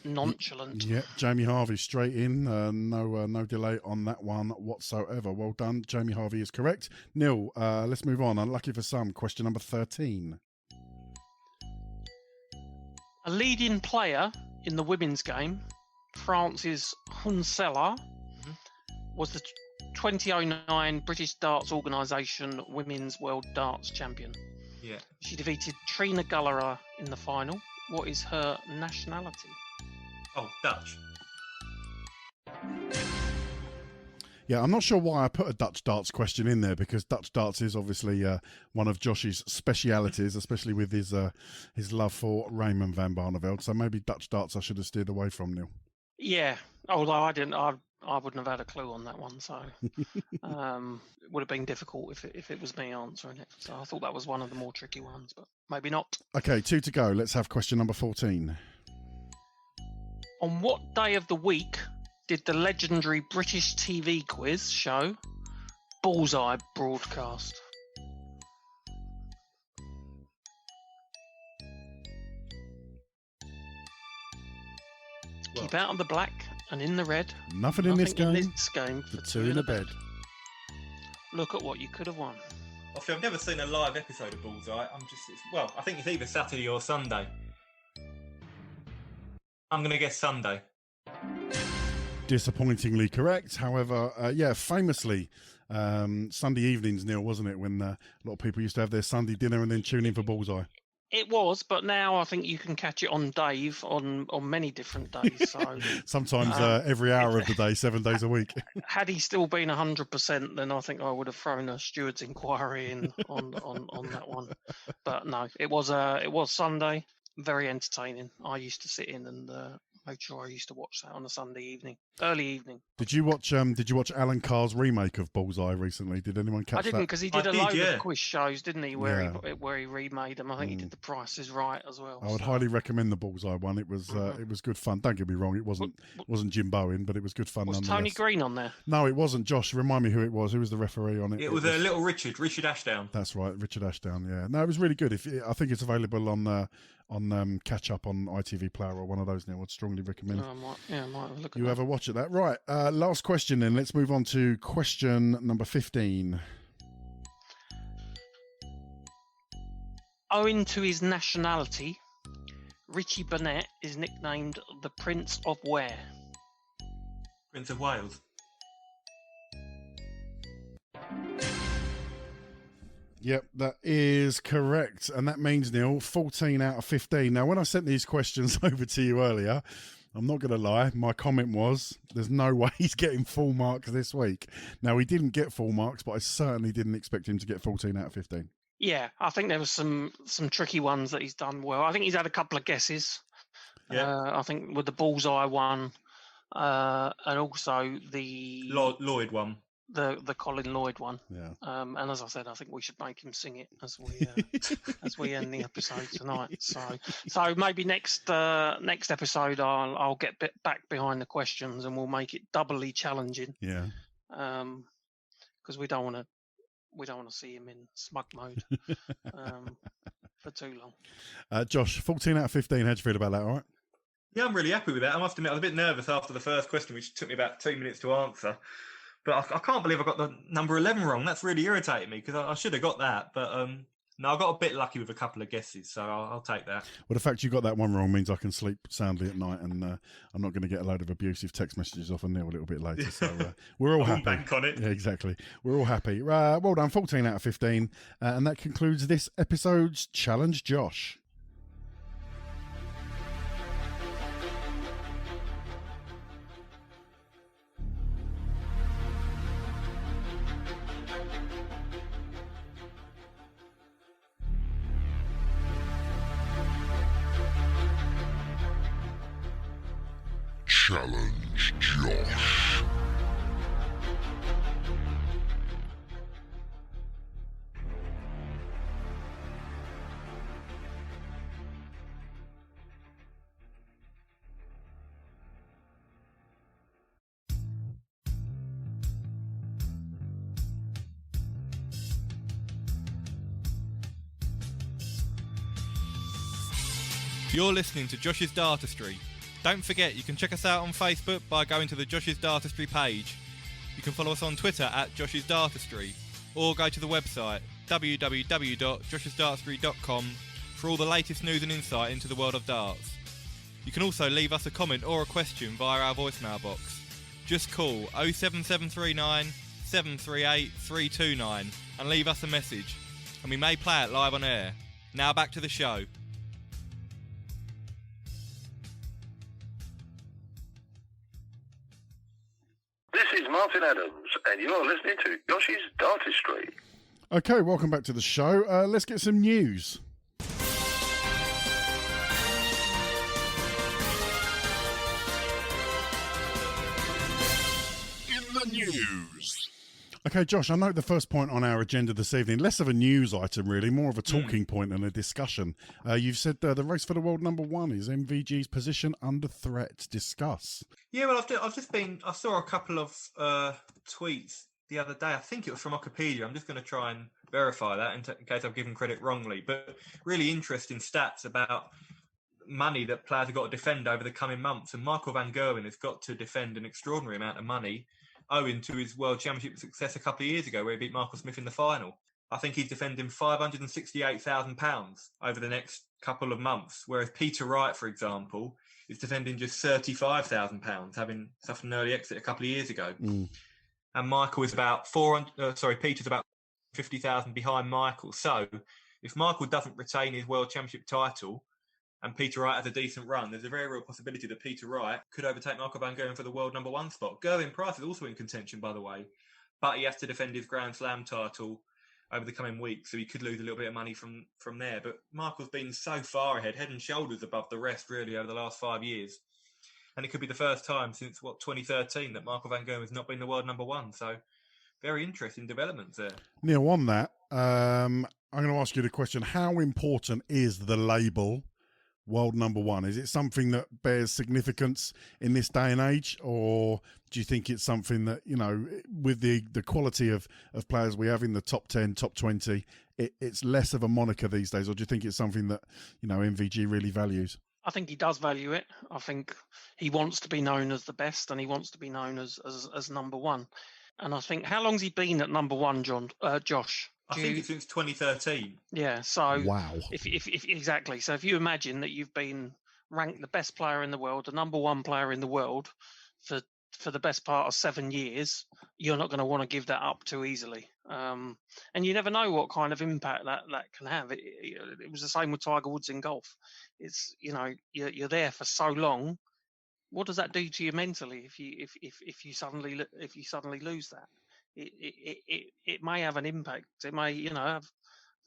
D: Nonchalant.
B: Yeah, Jamie Harvey straight in. No delay on that one whatsoever. Well done. Jamie Harvey is correct. Neil, let's move on. Unlucky for some. Question number 13.
D: A leading player in the women's game, France's Hunsella, was the 2009 British Darts Organisation Women's World Darts Champion.
C: Yeah.
D: She defeated Trina Gullerer in the final. What is her nationality?
C: Oh, Dutch.
B: Yeah, I'm not sure why I put a Dutch darts question in there, because Dutch darts is obviously one of Josh's specialities, especially with his love for Raymond van Barneveld. So maybe Dutch darts I should have steered away from, Neil.
D: Yeah, although I wouldn't have had a clue on that one, so it would have been difficult if it was me answering it. So I thought that was one of the more tricky ones, but maybe not.
B: Okay, 2 to go. Let's have question number 14.
D: On what day of the week did the legendary British TV quiz show Bullseye broadcast? Keep out of the black and in the red.
B: Nothing in this game
D: for
B: 2 in a bed.
D: Look at what you could have won.
C: Obviously, I've never seen a live episode of Bullseye. I think it's either Saturday or Sunday. I'm going to guess Sunday.
B: Disappointingly correct. However, famously, Sunday evenings, Neil, wasn't it, when a lot of people used to have their Sunday dinner and then tune in for Bullseye?
D: It was, but now I think you can catch it on Dave on many different days. So
B: sometimes every hour of the day, 7 days a week.
D: had he still been 100%, then I think I would have thrown a steward's inquiry in on that one. But no, it was Sunday. Very entertaining. I used to sit in and made sure I used to watch that on a Sunday evening, early evening.
B: Did you watch Alan Carr's remake of Bullseye recently? Did anyone catch that?
D: I didn't, because he did a load of quiz shows, didn't he? Where he remade them. I think he did The Price is Right as well.
B: I would highly recommend the Bullseye one. It was good fun. Don't get me wrong, it wasn't Jim Bowen, but it was good fun.
D: Was Tony Green on there?
B: No, it wasn't. Josh, remind me who it was. Who was the referee on it?
C: It was little Richard Ashdown.
B: That's right, Richard Ashdown. Yeah, no, it was really good. I think it's available on catch up on ITV Player or one of those now. I'd strongly recommend.
D: I might have a look at
B: you
D: that.
B: have a watch at that. Right, last question then. Let's move on to question number 15.
D: Owing to his nationality, Richie Burnett is nicknamed the Prince of where?
C: Prince of Wales.
B: Yep, that is correct. And that means, Neil, 14 out of 15. Now, when I sent these questions over to you earlier, I'm not going to lie, my comment was, there's no way he's getting full marks this week. Now, he didn't get full marks, but I certainly didn't expect him to get 14 out of 15.
D: Yeah, I think there was some tricky ones that he's done well. I think he's had a couple of guesses.
C: Yeah.
D: I think with the Bullseye one, and also the
C: Lloyd one.
D: The Colin Lloyd one.
B: Yeah.
D: And as I said, I think we should make him sing it as we end the episode tonight. So maybe next episode I'll get back behind the questions and we'll make it doubly challenging.
B: Yeah.
D: Because we don't want to see him in smug mode for too long.
B: Josh, 14 out of 15. How'd you feel about that? All right.
C: Yeah, I'm really happy with that. I must admit, I was a bit nervous after the first question, which took me about 2 minutes to answer. But I can't believe I got the number 11 wrong. That's really irritating me because I should have got that. But no, I got a bit lucky with a couple of guesses, so I'll take that. Well,
B: the fact you got that one wrong means I can sleep soundly at night, and I'm not going to get a load of abusive text messages off of Neil a little bit later. So we're all happy.
C: Bank on it.
B: Yeah, exactly. We're all happy. Well done, 14 out of 15. And that concludes this episode's Challenge Josh.
K: Challenge Josh.
I: You're listening to Josh's Dartistry. Don't forget, you can check us out on Facebook by going to the Josh's Dartistry page. You can follow us on Twitter at Josh's Dartistry, or go to the website www.joshisdartistry.com for all the latest news and insight into the world of darts. You can also leave us a comment or a question via our voicemail box. Just call 07739 738 329 and leave us a message, and we may play it live on air. Now back to the show.
L: This is Martin Adams, and you're listening to Josh's Dartistry.
B: Okay, welcome back to the show. Let's get some news.
K: In the news.
B: Okay, Josh, I know the first point on our agenda this evening, less of a news item really, more of a talking point and a discussion. You've said the race for the world #1 is MVG's position under threat. Discuss.
C: Yeah, well, I saw a couple of tweets the other day. I think it was from Wikipedia. I'm just going to try and verify that in case I've given credit wrongly. But really interesting stats about money that players have got to defend over the coming months. And Michael van Gerwen has got to defend an extraordinary amount of money owing to his World Championship success a couple of years ago where he beat Michael Smith in the final. I think he's defending £568,000 over the next couple of months, whereas Peter Wright, for example, is defending just £35,000, having suffered an early exit a couple of years ago. And Michael is about Peter's about 50,000 behind Michael. So if Michael doesn't retain his World Championship title and Peter Wright has a decent run, there's a very real possibility that Peter Wright could overtake Michael van Gerwen for the world number 1 spot. Gerwyn Price is also in contention, by the way, but he has to defend his Grand Slam title over the coming weeks, so he could lose a little bit of money from there. But Michael's been so far ahead, head and shoulders above the rest, really, over the last 5 years. And it could be the first time since, 2013 that Michael van Gerwen has not been the world number 1. So very interesting developments there.
B: Neil, on that, I'm going to ask you the question, how important is the label world number 1? Is it something that bears significance in this day and age, or do you think it's something that, you know, with the quality of players we have in the top 10, top 20, it's less of a moniker these days, or do you think it's something that, you know, MVG really values?
D: I think he does value it. I think he wants to be known as the best, and he wants to be known as number 1. And I think, how long's he been at number 1, Josh?
C: I think it's since 2013.
D: Yeah, so
B: wow.
D: If exactly. So if you imagine that you've been ranked the best player in the world, the number 1 player in the world for the best part of 7 years, you're not going to want to give that up too easily. And you never know what kind of impact that can have. It was the same with Tiger Woods in golf. It's, you know, you're there for so long. What does that do to you mentally if you suddenly lose that? It may have an impact. It may, you know, have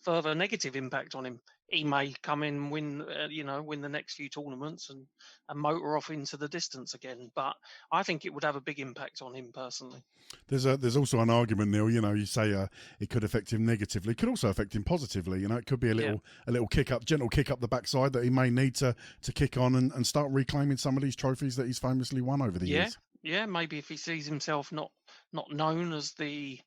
D: further negative impact on him. He may come in, win the next few tournaments and motor off into the distance again. But I think it would have a big impact on him personally.
B: There's also an argument, Neil. You know, you say it could affect him negatively. It could also affect him positively. You know, it could be a little kick up, gentle kick up the backside that he may need to kick on and start reclaiming some of these trophies that he's famously won over the years.
D: Yeah, maybe if he sees himself not known as the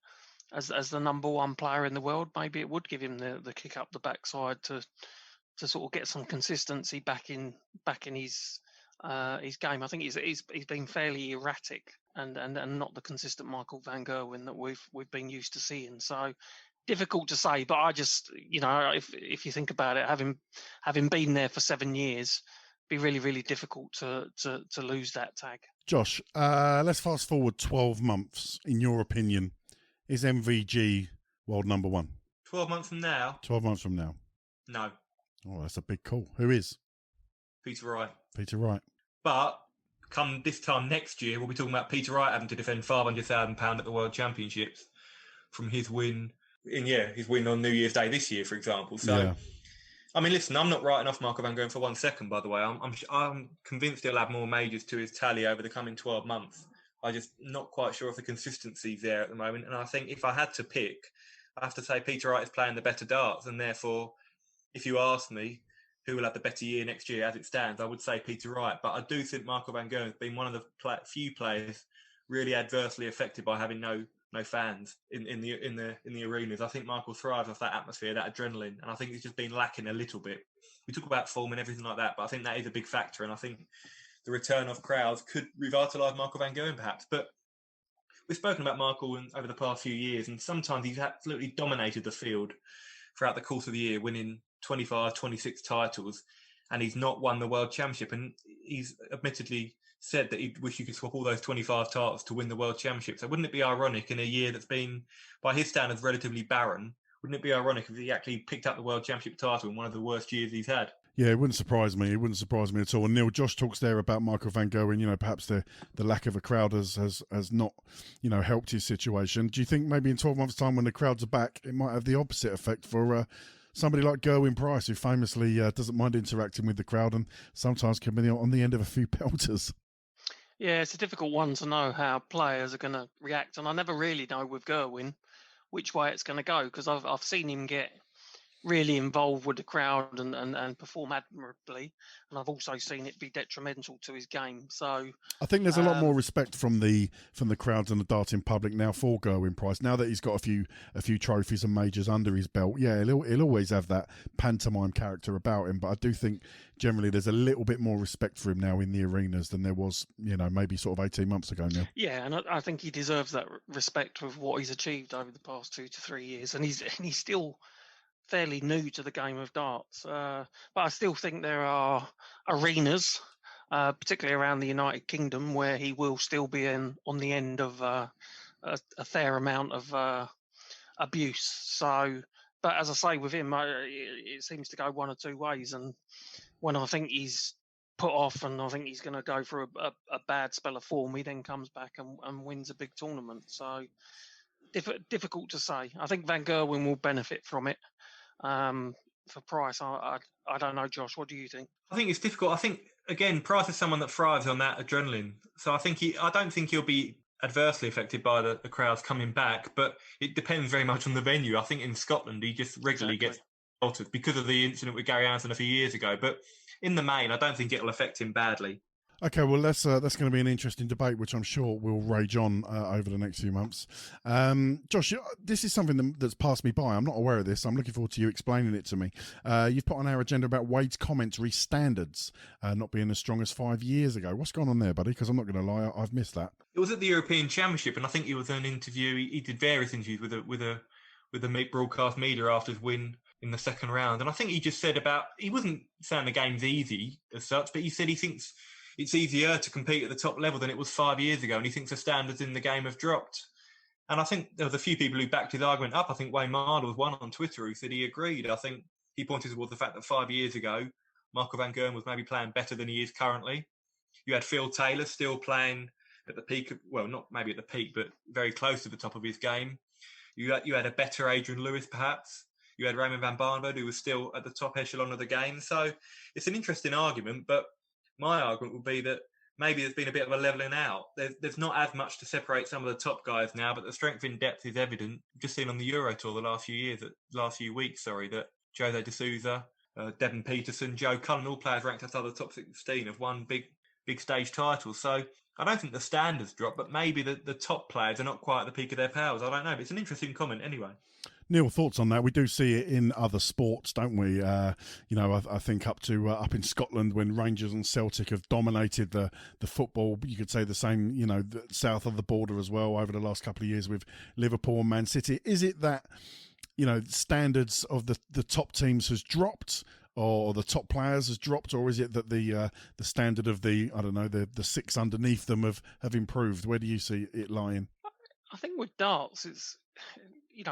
D: number 1 player in the world, maybe it would give him the kick up the backside to sort of get some consistency back in his game. I think he's been fairly erratic and not the consistent Michael van Gerwen that we've been used to seeing. So difficult to say, but I just, you know, if you think about it, having been there for 7 years, be really, really difficult to lose that tag.
B: Josh, let's fast forward 12 months. In your opinion, is MVG world number 1?
C: 12 months from now?
B: 12 months from now.
C: No.
B: Oh, that's a big call. Who is?
C: Peter Wright.
B: Peter Wright.
C: But come this time next year, we'll be talking about Peter Wright having to defend £500,000 at the World Championships from his win on New Year's Day this year, for example. So, yeah. I mean, listen, I'm not writing off Michael van Gerwen for 1 second, by the way. I'm convinced he'll add more majors to his tally over the coming 12 months. I'm just not quite sure if the consistency's there at the moment. And I think if I had to pick, I have to say Peter Wright is playing the better darts. And therefore, if you ask me who will have the better year next year as it stands, I would say Peter Wright. But I do think Michael van Gerwen has been one of the few players really adversely affected by having no fans in the arenas. I think Michael thrives off that atmosphere, that adrenaline, and I think it's just been lacking a little bit. We talk about form and everything like that, but I think that is a big factor, and I think the return of crowds could revitalise Michael van Gerwen perhaps. But we've spoken about Michael over the past few years, and sometimes he's absolutely dominated the field throughout the course of the year, winning 25, 26 titles, and he's not won the World Championship, and he's admittedly said that he'd wish he could swap all those 25 titles to win the World Championship. So wouldn't it be ironic in a year that's been, by his standards, relatively barren, wouldn't it be ironic if he actually picked up the World Championship title in one of the worst years he's had?
B: Yeah, it wouldn't surprise me. It wouldn't surprise me at all. And Neil, Josh talks there about Michael van Gerwen. You know, perhaps the lack of a crowd has not, you know, helped his situation. Do you think maybe in 12 months' time when the crowds are back, it might have the opposite effect for somebody like Gerwyn Price, who famously doesn't mind interacting with the crowd and sometimes can be on the end of a few pelters?
D: Yeah, it's a difficult one to know how players are going to react. And I never really know with Gerwyn which way it's going to go, because I've seen him get really involved with the crowd and perform admirably, and I've also seen it be detrimental to his game. So
B: I think there's a lot more respect from the crowds and the darting public now for Gerwyn Price, now that he's got a few trophies and majors under his belt. Yeah, he'll always have that pantomime character about him, but I do think generally there's a little bit more respect for him now in the arenas than there was, you know, maybe sort of 18 months ago now.
D: Yeah, and I think he deserves that respect with what he's achieved over the past 2 to 3 years, and he's still fairly new to the game of darts, but I still think there are arenas, particularly around the United Kingdom, where he will still be on the end of a fair amount of abuse. So But as I say, with him, it seems to go one or two ways. And when I think he's put off and I think he's going to go through a bad spell of form, he then comes back and wins a big tournament. So difficult to say. I think Van Gerwen will benefit from it. For Price, I don't know, Josh. What do you think?
C: I think it's difficult. I think, again, Price is someone that thrives on that adrenaline. So I don't think he'll be adversely affected by the crowds coming back, but it depends very much on the venue. I think in Scotland, he just regularly gets altered because of the incident with Gary Anderson a few years ago. But in the main, I don't think it'll affect him badly.
B: Okay, well, that's going to be an interesting debate, which I'm sure will rage on over the next few months. Josh, this is something that's passed me by. I'm not aware of this. I'm looking forward to you explaining it to me. You've put on our agenda about Wade's commentary standards not being as strong as 5 years ago. What's going on there, buddy? Because I'm not going to lie, I've missed that.
C: It was at the European Championship, and I think it was an interview. He did various interviews with the broadcast media after his win in the second round, and I think he just said he wasn't saying the game's easy as such, but he said he thinks it's easier to compete at the top level than it was 5 years ago, and he thinks the standards in the game have dropped. And I think there was a few people who backed his argument up. I think Wayne Mardle was one on Twitter who said he agreed. I think he pointed towards the fact that 5 years ago, Michael Van Gerwen was maybe playing better than he is currently. You had Phil Taylor still playing at the peak, well, not maybe at the peak, but very close to the top of his game. You had a better Adrian Lewis, perhaps. You had Raymond van Barneveld, who was still at the top echelon of the game. So it's an interesting argument, but my argument would be that maybe there's been a bit of a levelling out. There's not as much to separate some of the top guys now, but the strength in depth is evident. Just seen on the Euro Tour the last few weeks, that Jose de Souza, Devon Peterson, Joe Cullen, all players ranked outside the top 16 have won big stage titles. So I don't think the standards drop, but maybe the top players are not quite at the peak of their powers. I don't know, but it's an interesting comment anyway.
B: Neil, thoughts on that? We do see it in other sports, don't we? I think up in Scotland when Rangers and Celtic have dominated the football. You could say the same, the south of the border as well over the last couple of years with Liverpool and Man City. Is it that, standards of the top teams has dropped, or the top players has dropped, or is it that the standard of the six underneath them have improved? Where do you see it lying?
D: I think with darts, it's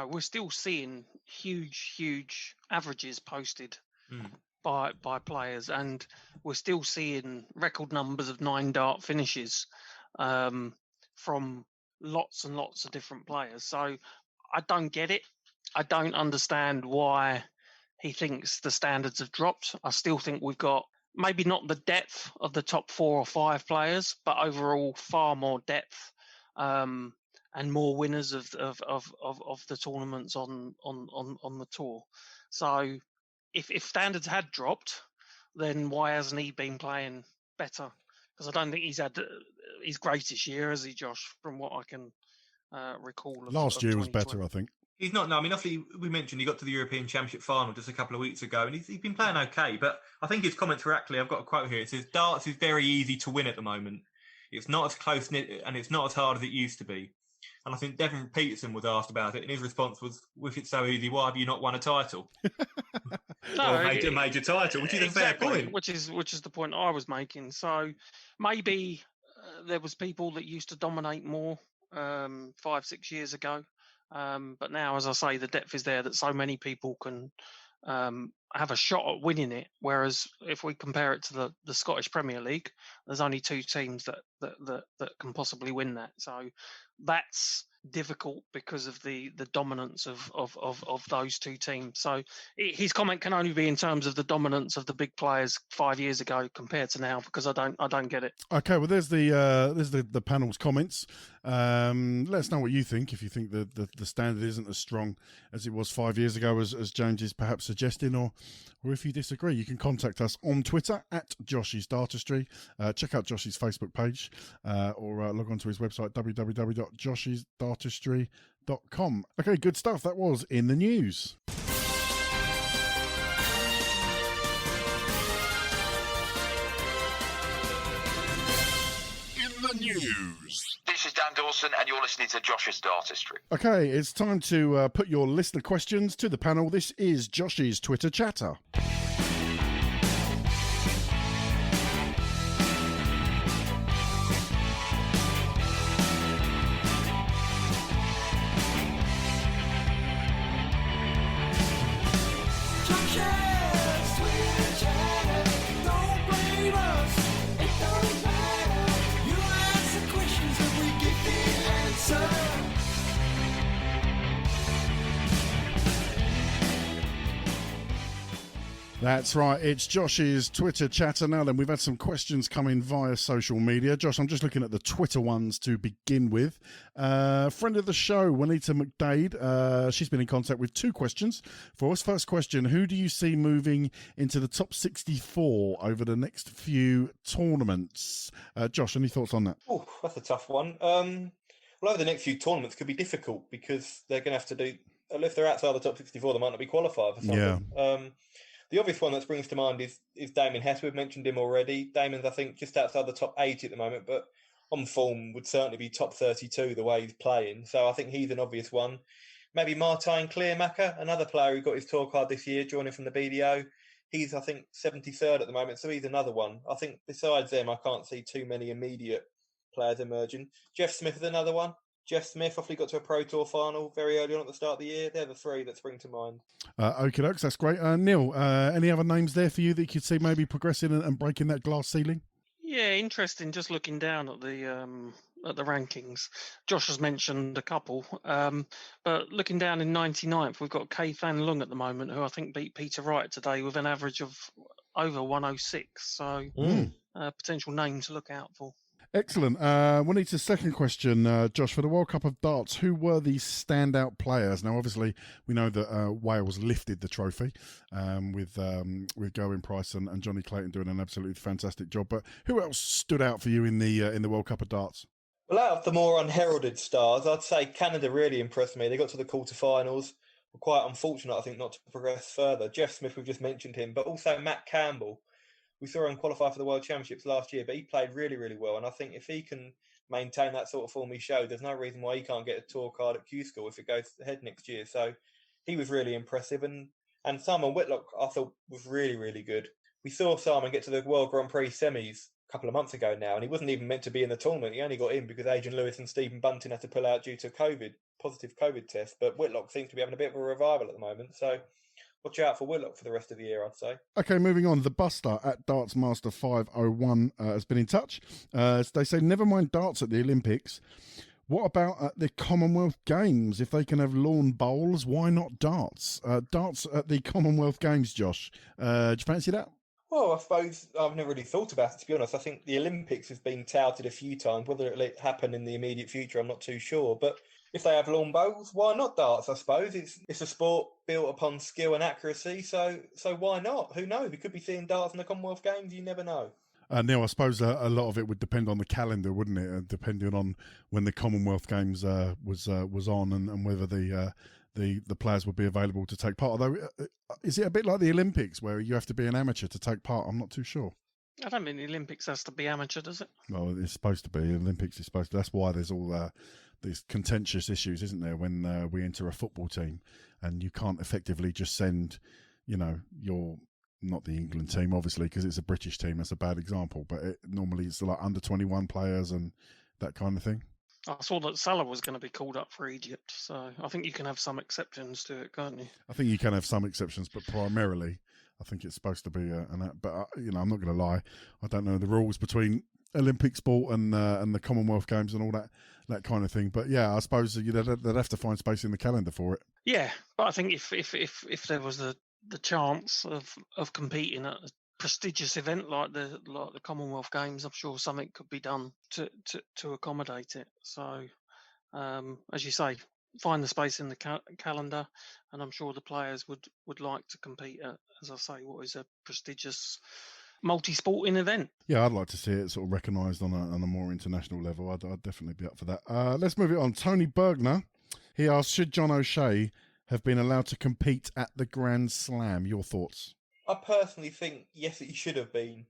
D: we're still seeing huge averages posted by players, and we're still seeing record numbers of 9 dart finishes from lots and lots of different players. So I don't get it. I don't understand why he thinks the standards have dropped. I still think we've got maybe not the depth of the top 4 or 5 players, but overall far more depth and more winners of the tournaments on the tour. So if standards had dropped, then why hasn't he been playing better? Because I don't think he's had his greatest year, has he, Josh? From what I can recall.
B: Last year was better, I think.
C: He's not. No, I mean, obviously, we mentioned he got to the European Championship final just a couple of weeks ago, and he's been playing okay. But I think his comments were actually, I've got a quote here. It says, "Darts is very easy to win at the moment. It's not as close-knit and it's not as hard as it used to be." And I think Devon Peterson was asked about it, and his response was, "If it's so easy, why have you not won a title?" Or a major title, which is exactly a fair point.
D: Which is the point I was making. So maybe there was people that used to dominate more 5-6 years ago. But now, as I say, the depth is there that so many people can have a shot at winning it. Whereas if we compare it to the Scottish Premier League, there's only 2 teams that can possibly win that. So that's difficult because of the dominance of those 2 teams. So his comment can only be in terms of the dominance of the big players 5 years ago compared to now, because I don't get it.
B: Okay, well there's the panel's comments. Let us know what you think, if you think the standard isn't as strong as it was 5 years ago, as James is perhaps suggesting, or if you disagree. You can contact us on Twitter at Josh's Dartistry. Check out Josh's Facebook page, or log on to his website www.joshisdartistry.com. Okay, good stuff. That was in the news.
K: In the news.
J: This is Dan Dawson, and you're listening to Josh's Dartistry.
B: Okay, it's time to put your listener questions to the panel. This is Josh's Twitter chatter. That's right. It's Josh's Twitter chatter. Now then, we've had some questions come in via social media. Josh, I'm just looking at the Twitter ones to begin with. Friend of the show, Juanita McDade, she's been in contact with 2 questions for us. First question, who do you see moving into the top 64 over the next few tournaments? Josh, any thoughts on that?
C: Oh, that's a tough one. Well, over the next few tournaments could be difficult because they're going to have to do, if they're outside the top 64, they might not be qualified for something. Yeah. The obvious one that springs to mind is Damon Hess. We've mentioned him already. Damon's, I think, just outside the top 80 at the moment, but on form would certainly be top 32 the way he's playing. So I think he's an obvious one. Maybe Martijn Kleermaker, another player who got his tour card this year, joining from the BDO. He's, I think, 73rd at the moment, so he's another one. I think besides them, I can't see too many immediate players emerging. Jeff Smith is another one. Jeff Smith obviously got to a Pro Tour final very early on at the start of the year. They're the 3 that spring to mind.
B: Okie dokes, that's great. Neil, any other names there for you that you could see maybe progressing and breaking that glass ceiling?
D: Yeah, interesting. Just looking down at the rankings, Josh has mentioned a couple, but looking down in 99th, we've got Kei Fan Lung at the moment, who I think beat Peter Wright today with an average of over 106. So potential name to look out for.
B: Excellent. Juanita's second question, Josh, for the World Cup of Darts, who were the standout players? Now, obviously, we know that Wales lifted the trophy with Gerwyn Price and Jonny Clayton doing an absolutely fantastic job. But who else stood out for you in the World Cup of Darts?
C: Well, out of the more unheralded stars, I'd say Canada really impressed me. They got to the quarterfinals. Were quite unfortunate, I think, not to progress further. Jeff Smith, we've just mentioned him, but also Matt Campbell. We saw him qualify for the World Championships last year, but he played really, really well. And I think if he can maintain that sort of form he showed, there's no reason why he can't get a tour card at Q School if it goes ahead next year. So he was really impressive. And Simon Whitlock, I thought, was really, really good. We saw Simon get to the World Grand Prix semis a couple of months ago now, and he wasn't even meant to be in the tournament. He only got in because Adrian Lewis and Stephen Bunting had to pull out due to positive COVID test. But Whitlock seems to be having a bit of a revival at the moment. So watch out for Whitlock for the rest of the year, I'd say.
B: Okay, moving on. The Buster at DartsMaster501 has been in touch. They say, never mind darts at the Olympics. What about at the Commonwealth Games? If they can have lawn bowls, why not darts? Darts at the Commonwealth Games, Josh. Do you fancy that?
C: Well, I suppose I've never really thought about it, to be honest. I think the Olympics has been touted a few times. Whether it'll happen in the immediate future, I'm not too sure. But if they have lawn bowls, why not darts, I suppose? It's a sport built upon skill and accuracy, so why not? Who knows? We could be seeing darts in the Commonwealth Games, you never know.
B: Neil, I suppose a lot of it would depend on the calendar, wouldn't it? Depending on when the Commonwealth Games was on and whether the players would be available to take part. Although, is it a bit like the Olympics where you have to be an amateur to take part? I'm not too sure.
D: I don't think the Olympics has to be amateur, does it?
B: Well, it's supposed to be. The Olympics is supposed to. That's why there's all these contentious issues, isn't there, when we enter a football team and you can't effectively just send, your, not the England team, obviously, because it's a British team. That's a bad example. But normally it's like under 21 players and that kind of thing.
D: I saw that Salah was going to be called up for Egypt. So I think you can have some exceptions to it, can't you? I
B: think you can have some exceptions, but primarily I think it's supposed to be but I'm not going to lie. I don't know the rules between Olympic sport and the Commonwealth Games and all that kind of thing. But yeah, I suppose they'd have to find space in the calendar for it.
D: Yeah, but I think if there was the chance of competing at a prestigious event like the Commonwealth Games, I'm sure something could be done to accommodate it. So, as you say, find the space in the calendar, and I'm sure the players would like to compete at, as I say, what is a prestigious multi-sporting event.
B: Yeah, I'd like to see it sort of recognised on a more international level. I'd definitely be up for that. Let's move it on. Tony Bergner, he asked, should John O'Shea have been allowed to compete at the Grand Slam? Your thoughts?
C: I personally think, yes, he should have been.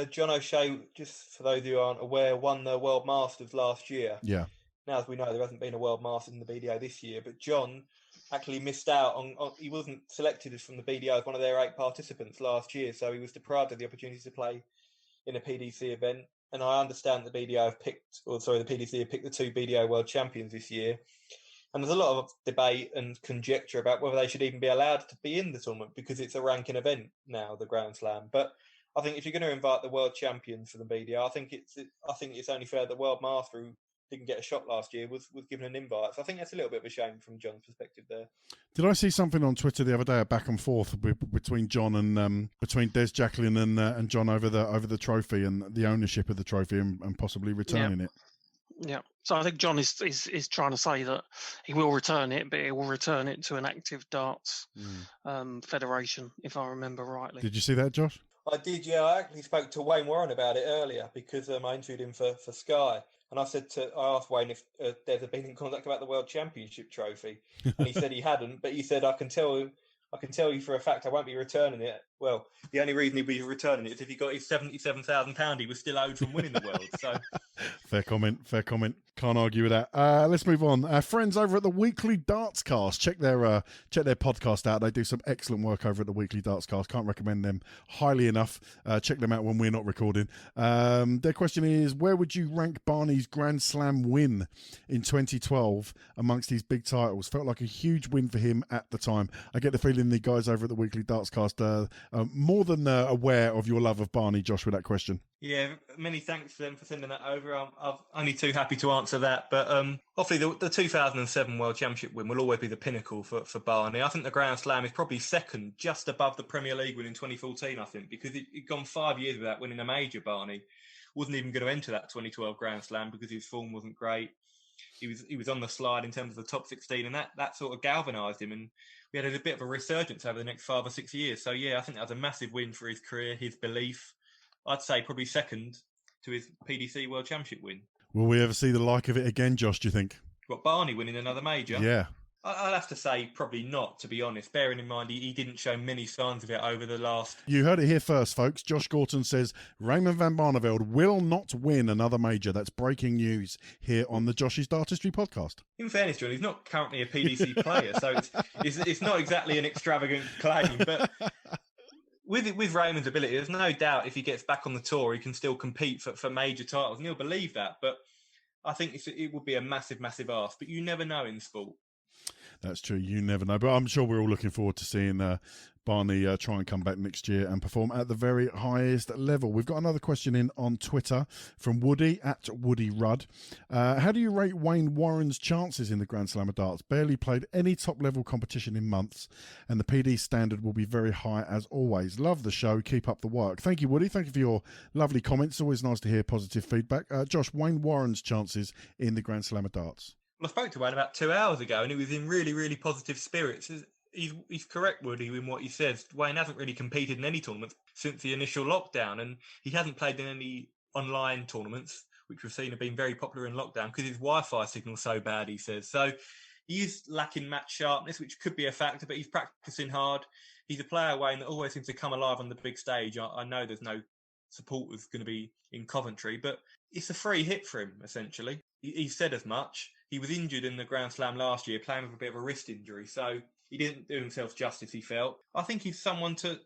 C: John O'Shea, just for those who aren't aware, won the World Masters last year.
B: Yeah.
C: Now, as we know, there hasn't been a World Masters in the BDO this year, but John actually missed out on he wasn't selected from the BDO as one of their 8 participants last year, so he was deprived of the opportunity to play in a PDC event. And I understand the PDC have picked the 2 BDO World Champions this year. And there's a lot of debate and conjecture about whether they should even be allowed to be in the tournament because it's a ranking event now, the Grand Slam. But I think if you're going to invite the world champions for the BDO, I think it's only fair that the World Master, who
I: didn't get a shot last year was given an invite. So I think that's a little bit of a shame from John's perspective there.
B: Did I see something on Twitter the other day, a back and forth between John and between Des, Jacqueline and John over the trophy and the ownership of the trophy and possibly returning it?
D: Yeah. So I think John is trying to say that he will return it, but he will return it to an active darts federation, if I remember rightly.
B: Did you see that, Josh?
I: I did, yeah. I actually spoke to Wayne Warren about it earlier because I interviewed him for Sky. And I asked Wayne if Des had been in contact about the World Championship trophy. And he said he hadn't, but he said, I can tell you for a fact I won't be returning it. Well, the only reason he'd be returning it is if he got his £77,000 he was still owed from winning the World. So
B: Fair comment. Can't argue with that. Let's move on. Our friends over at the Weekly Darts Cast, check their podcast out. They do some excellent work over at the Weekly Darts Cast. Can't recommend them highly enough. Check them out when we're not recording. Their question is, where would you rank Barney's Grand Slam win in 2012 amongst these big titles? Felt like a huge win for him at the time. I get the feeling the guys over at the Weekly Darts Cast are more than aware of your love of Barney, Josh, with that question.
I: Yeah, many thanks to them for sending that over. I'm only too happy to answer that. But obviously, the 2007 World Championship win will always be the pinnacle for Barney. I think the Grand Slam is probably second, just above the Premier League win in 2014, I think, because he'd gone 5 years without winning a major. Barney wasn't even going to enter that 2012 Grand Slam because his form wasn't great. He was on the slide in terms of the top 16, and that sort of galvanised him. And we had a bit of a resurgence over the next 5 or 6 years. So, yeah, I think that was a massive win for his career, his belief. I'd say probably second to his PDC World Championship win.
B: Will we ever see the like of it again, Josh, do you think?
I: What, Barney winning another major?
B: Yeah.
I: I'll have to say probably not, to be honest, bearing in mind he didn't show many signs of it over the last...
B: You heard it here first, folks. Josh Gorton says Raymond van Barneveld will not win another major. That's breaking news here on the Josh's Dartistry podcast.
I: In fairness, John, he's not currently a PDC player, so it's not exactly an extravagant claim, but... With Raymond's ability, there's no doubt if he gets back on the tour, he can still compete for major titles, and he'll believe that. But I think it would be a massive, massive ask. But you never know in sport.
B: That's true. You never know. But I'm sure we're all looking forward to seeing Barney try and come back next year and perform at the very highest level. We've got another question in on Twitter from Woody at Woody Rudd. How do you rate Wayne Warren's chances in the Grand Slam of Darts? Barely played any top-level competition in months, and the PD standard will be very high as always. Love the show. Keep up the work. Thank you, Woody. Thank you for your lovely comments. Always nice to hear positive feedback. Josh, Wayne Warren's chances in the Grand Slam of Darts?
I: Well, I spoke to Wayne about 2 hours ago, and he was in really, really positive spirits. He's correct, Woody, in what he says. Wayne hasn't really competed in any tournaments since the initial lockdown, and he hasn't played in any online tournaments, which we've seen have been very popular in lockdown because his Wi-Fi signal's so bad, he says. So he is lacking match sharpness, which could be a factor, but he's practicing hard. He's a player, Wayne, that always seems to come alive on the big stage. I know there's no supporters going to be in Coventry, but it's a free hit for him, essentially. He said as much. He was injured in the Grand Slam last year, playing with a bit of a wrist injury, so he didn't do himself justice, he felt. I think he's someone to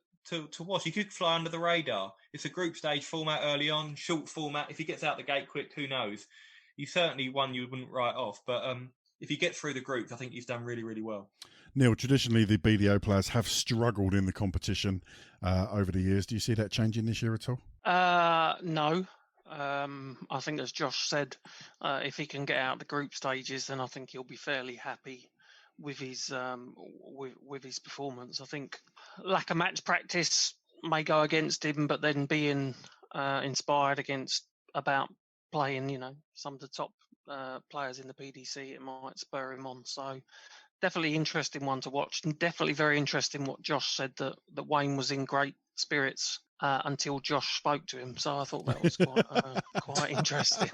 I: watch. He could fly under the radar. It's a group stage format early on, short format. If he gets out the gate quick, who knows? He's certainly one you wouldn't write off, but if he gets through the groups, I think he's done really, really well.
B: Neil, traditionally the BDO players have struggled in the competition over the years. Do you see that changing this year at all?
D: No. I think, as Josh said, if he can get out the group stages, then I think he'll be fairly happy with his with his performance. I think lack of match practice may go against him, but then being inspired about playing, some of the top players in the PDC, it might spur him on. So definitely interesting one to watch, and definitely very interesting what Josh said that Wayne was in great spirits until Josh spoke to him. So I thought that was quite interesting.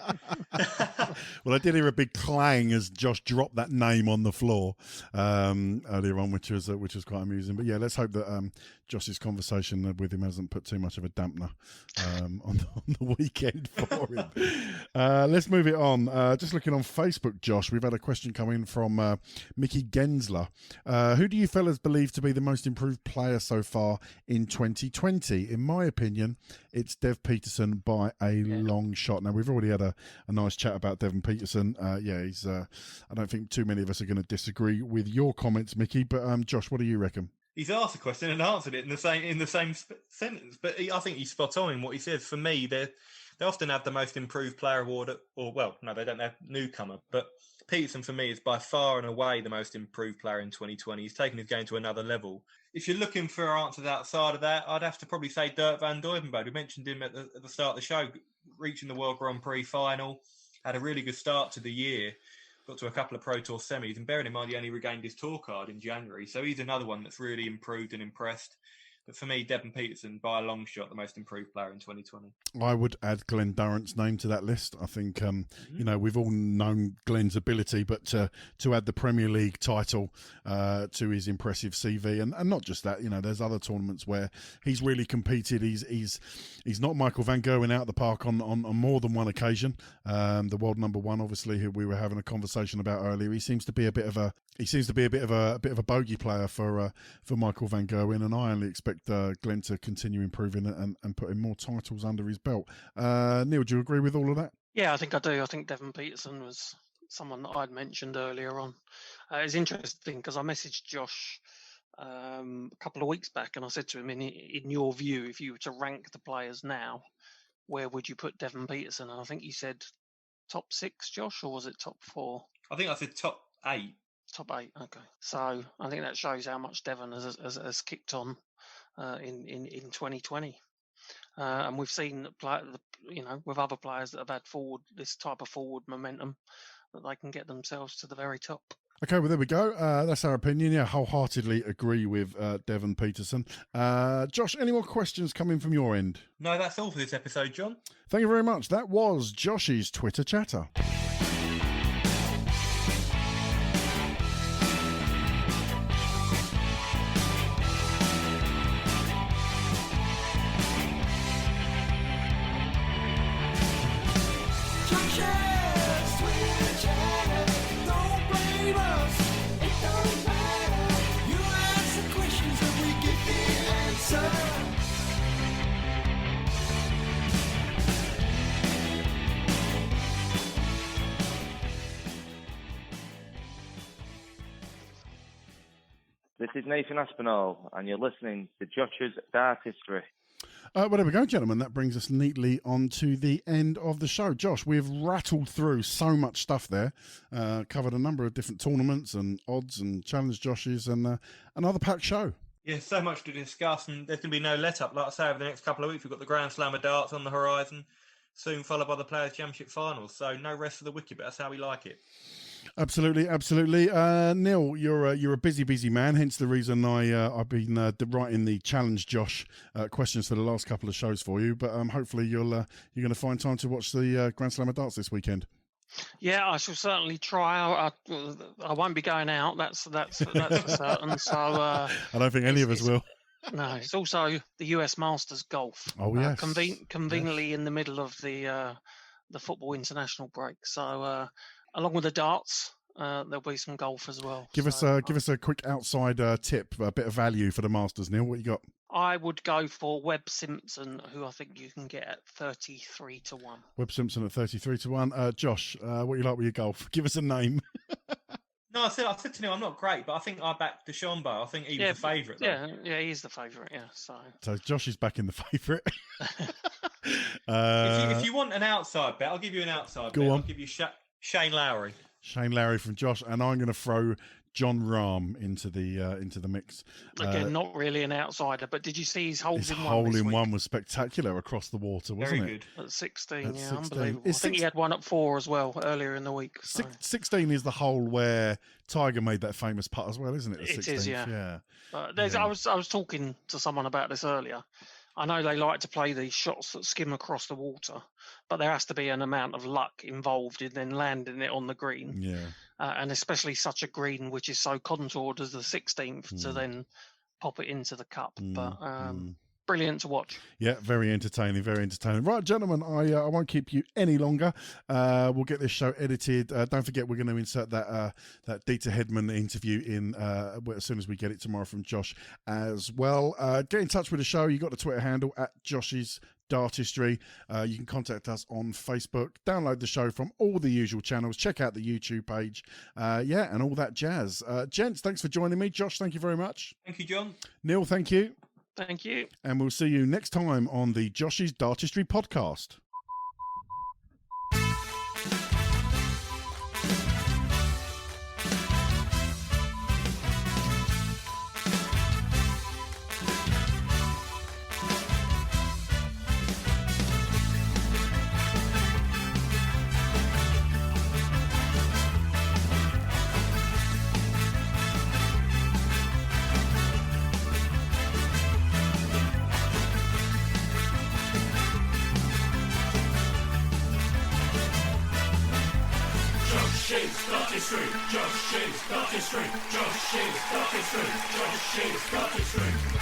B: Well, I did hear a big clang as Josh dropped that name on the floor earlier on, which was quite amusing. But yeah, let's hope that Josh's conversation with him hasn't put too much of a dampener on the weekend for him. Let's move it on. Just looking on Facebook, Josh, we've had a question come in from Mickey Gensler. Who do you fellas believe to be the most improved player so far in 2020? In my opinion, it's Dev Peterson by a long shot. Now, we've already had a nice chat about Devon Peterson. He's. I don't think too many of us are going to disagree with your comments, Mickey. But Josh, what do you reckon?
I: He's asked a question and answered it in the same sentence. But I think he's spot on in what he says. For me,
C: they often have the most improved player award, they don't have newcomer, but Peterson for me is by far and away the most improved player in 2020. He's taken his game to another level. If you're looking for answers outside of that, I'd have to probably say Dirk van Duijvenbode. We mentioned him at the start of the show, reaching the World Grand Prix final, had a really good start to the year, got to a couple of Pro Tour semis, and bearing in mind he only regained his tour card in January, so he's another one that's really improved and impressed. But for me, Devon Peterson, by a long shot, the most improved player in 2020.
B: I would add Glen Durrant's name to that list. I think, we've all known Glen's ability, but to add the Premier League title to his impressive CV, and not just that, there's other tournaments where he's really competed. He's not Michael van Gerwen out of the park on more than one occasion. The world number one, obviously, who we were having a conversation about earlier. He seems to be a bit of a bogey player for Michael van Gerwen, and I only expect Glen to continue improving and putting more titles under his belt. Neil, do you agree with all of that?
D: Yeah, I think I do. I think Devon Peterson was someone that I'd mentioned earlier on. It's interesting because I messaged Josh a couple of weeks back, and I said to him, in your view, if you were to rank the players now, where would you put Devon Peterson? And I think you said top 6, Josh, or was it top 4?
C: I think I said top 8.
D: Top 8, okay. So I think that shows how much Devon has kicked on in 2020, and we've seen with other players that have had this type of forward momentum, that they can get themselves to the very top.
B: Okay, well, there we go. That's our opinion. Yeah, wholeheartedly agree with Devon Peterson. Josh, any more questions coming from your end?
C: No, that's all for this episode, John.
B: Thank you very much. That was Josh's Twitter chatter.
M: This is Nathan Aspinall, and you're listening to Josh's Dartistry.
B: Well, there we go, gentlemen. That brings us neatly on to the end of the show. Josh, we've rattled through so much stuff there, covered a number of different tournaments and odds and challenge Joshes, and another packed show.
C: Yeah, so much to discuss, and there's going to be no let-up. Like I say, over the next couple of weeks, we've got the Grand Slam of darts on the horizon, soon followed by the Players' Championship finals. So no rest for the wicked, but that's how we like it.
B: Absolutely, absolutely. Neil, you're a busy man. Hence the reason I've been writing the challenge Josh questions for the last couple of shows for you. But hopefully you're going to find time to watch the Grand Slam of darts this weekend.
D: Yeah, I shall certainly try. I won't be going out. That's for certain. So
B: I don't think any of us will.
D: No, it's also the US Masters golf.
B: Oh yes,
D: conveniently in the middle of the football international break. So. Along with the darts, there'll be some golf as well.
B: Give us a quick outside tip, a bit of value for the Masters, Neil. What you got?
D: I would go for Webb Simpson, who I think you can get at 33 to 1.
B: Webb Simpson at 33 to 1. Josh, what you like with your golf? Give us a name.
C: No, I said to Neil, I'm not great, but I think I backed DeChambeau. I think he was the favourite.
D: Yeah, he's the favourite. Yeah, so
B: Josh is back in the favourite.
C: If you want an outside bet, I'll give you an outside bet. I'll give you Shane Lowry.
B: Shane Lowry from Josh, and I'm going to throw John Rahm into the mix.
D: Again, not really an outsider, but did you see his hole in one? His
B: hole in one was spectacular across the water, wasn't
C: Very
B: it?
C: good.
D: At 16, unbelievable. I think he had one at 4 as well earlier in the week. So.
B: 16 is the hole where Tiger made that famous putt as well, isn't it?
D: It is, yeah. I was talking to someone about this earlier. I know they like to play these shots that skim across the water, but there has to be an amount of luck involved in then landing it on the green.
B: Yeah.
D: And especially such a green which is so contoured as the 16th to then pop it into the cup. But brilliant to watch.
B: Yeah, very entertaining, very entertaining. Right, gentlemen, I won't keep you any longer. We'll get this show edited. Don't forget, we're going to insert that Deta Hedman interview in as soon as we get it tomorrow from Josh as well. Get in touch with the show. You got the Twitter handle at Josh's Dartistry. You can contact us on Facebook. Download the show from all the usual channels. Check out the YouTube page. And all that jazz. Gents, thanks for joining me. Josh, thank you very much.
C: Thank you, John.
B: Neil, thank you.
D: Thank you.
B: And we'll see you next time on the Josh's Dartistry podcast.
H: Dartistry, Josh's Dartistry, Josh's Dartistry, Josh's Dartistry.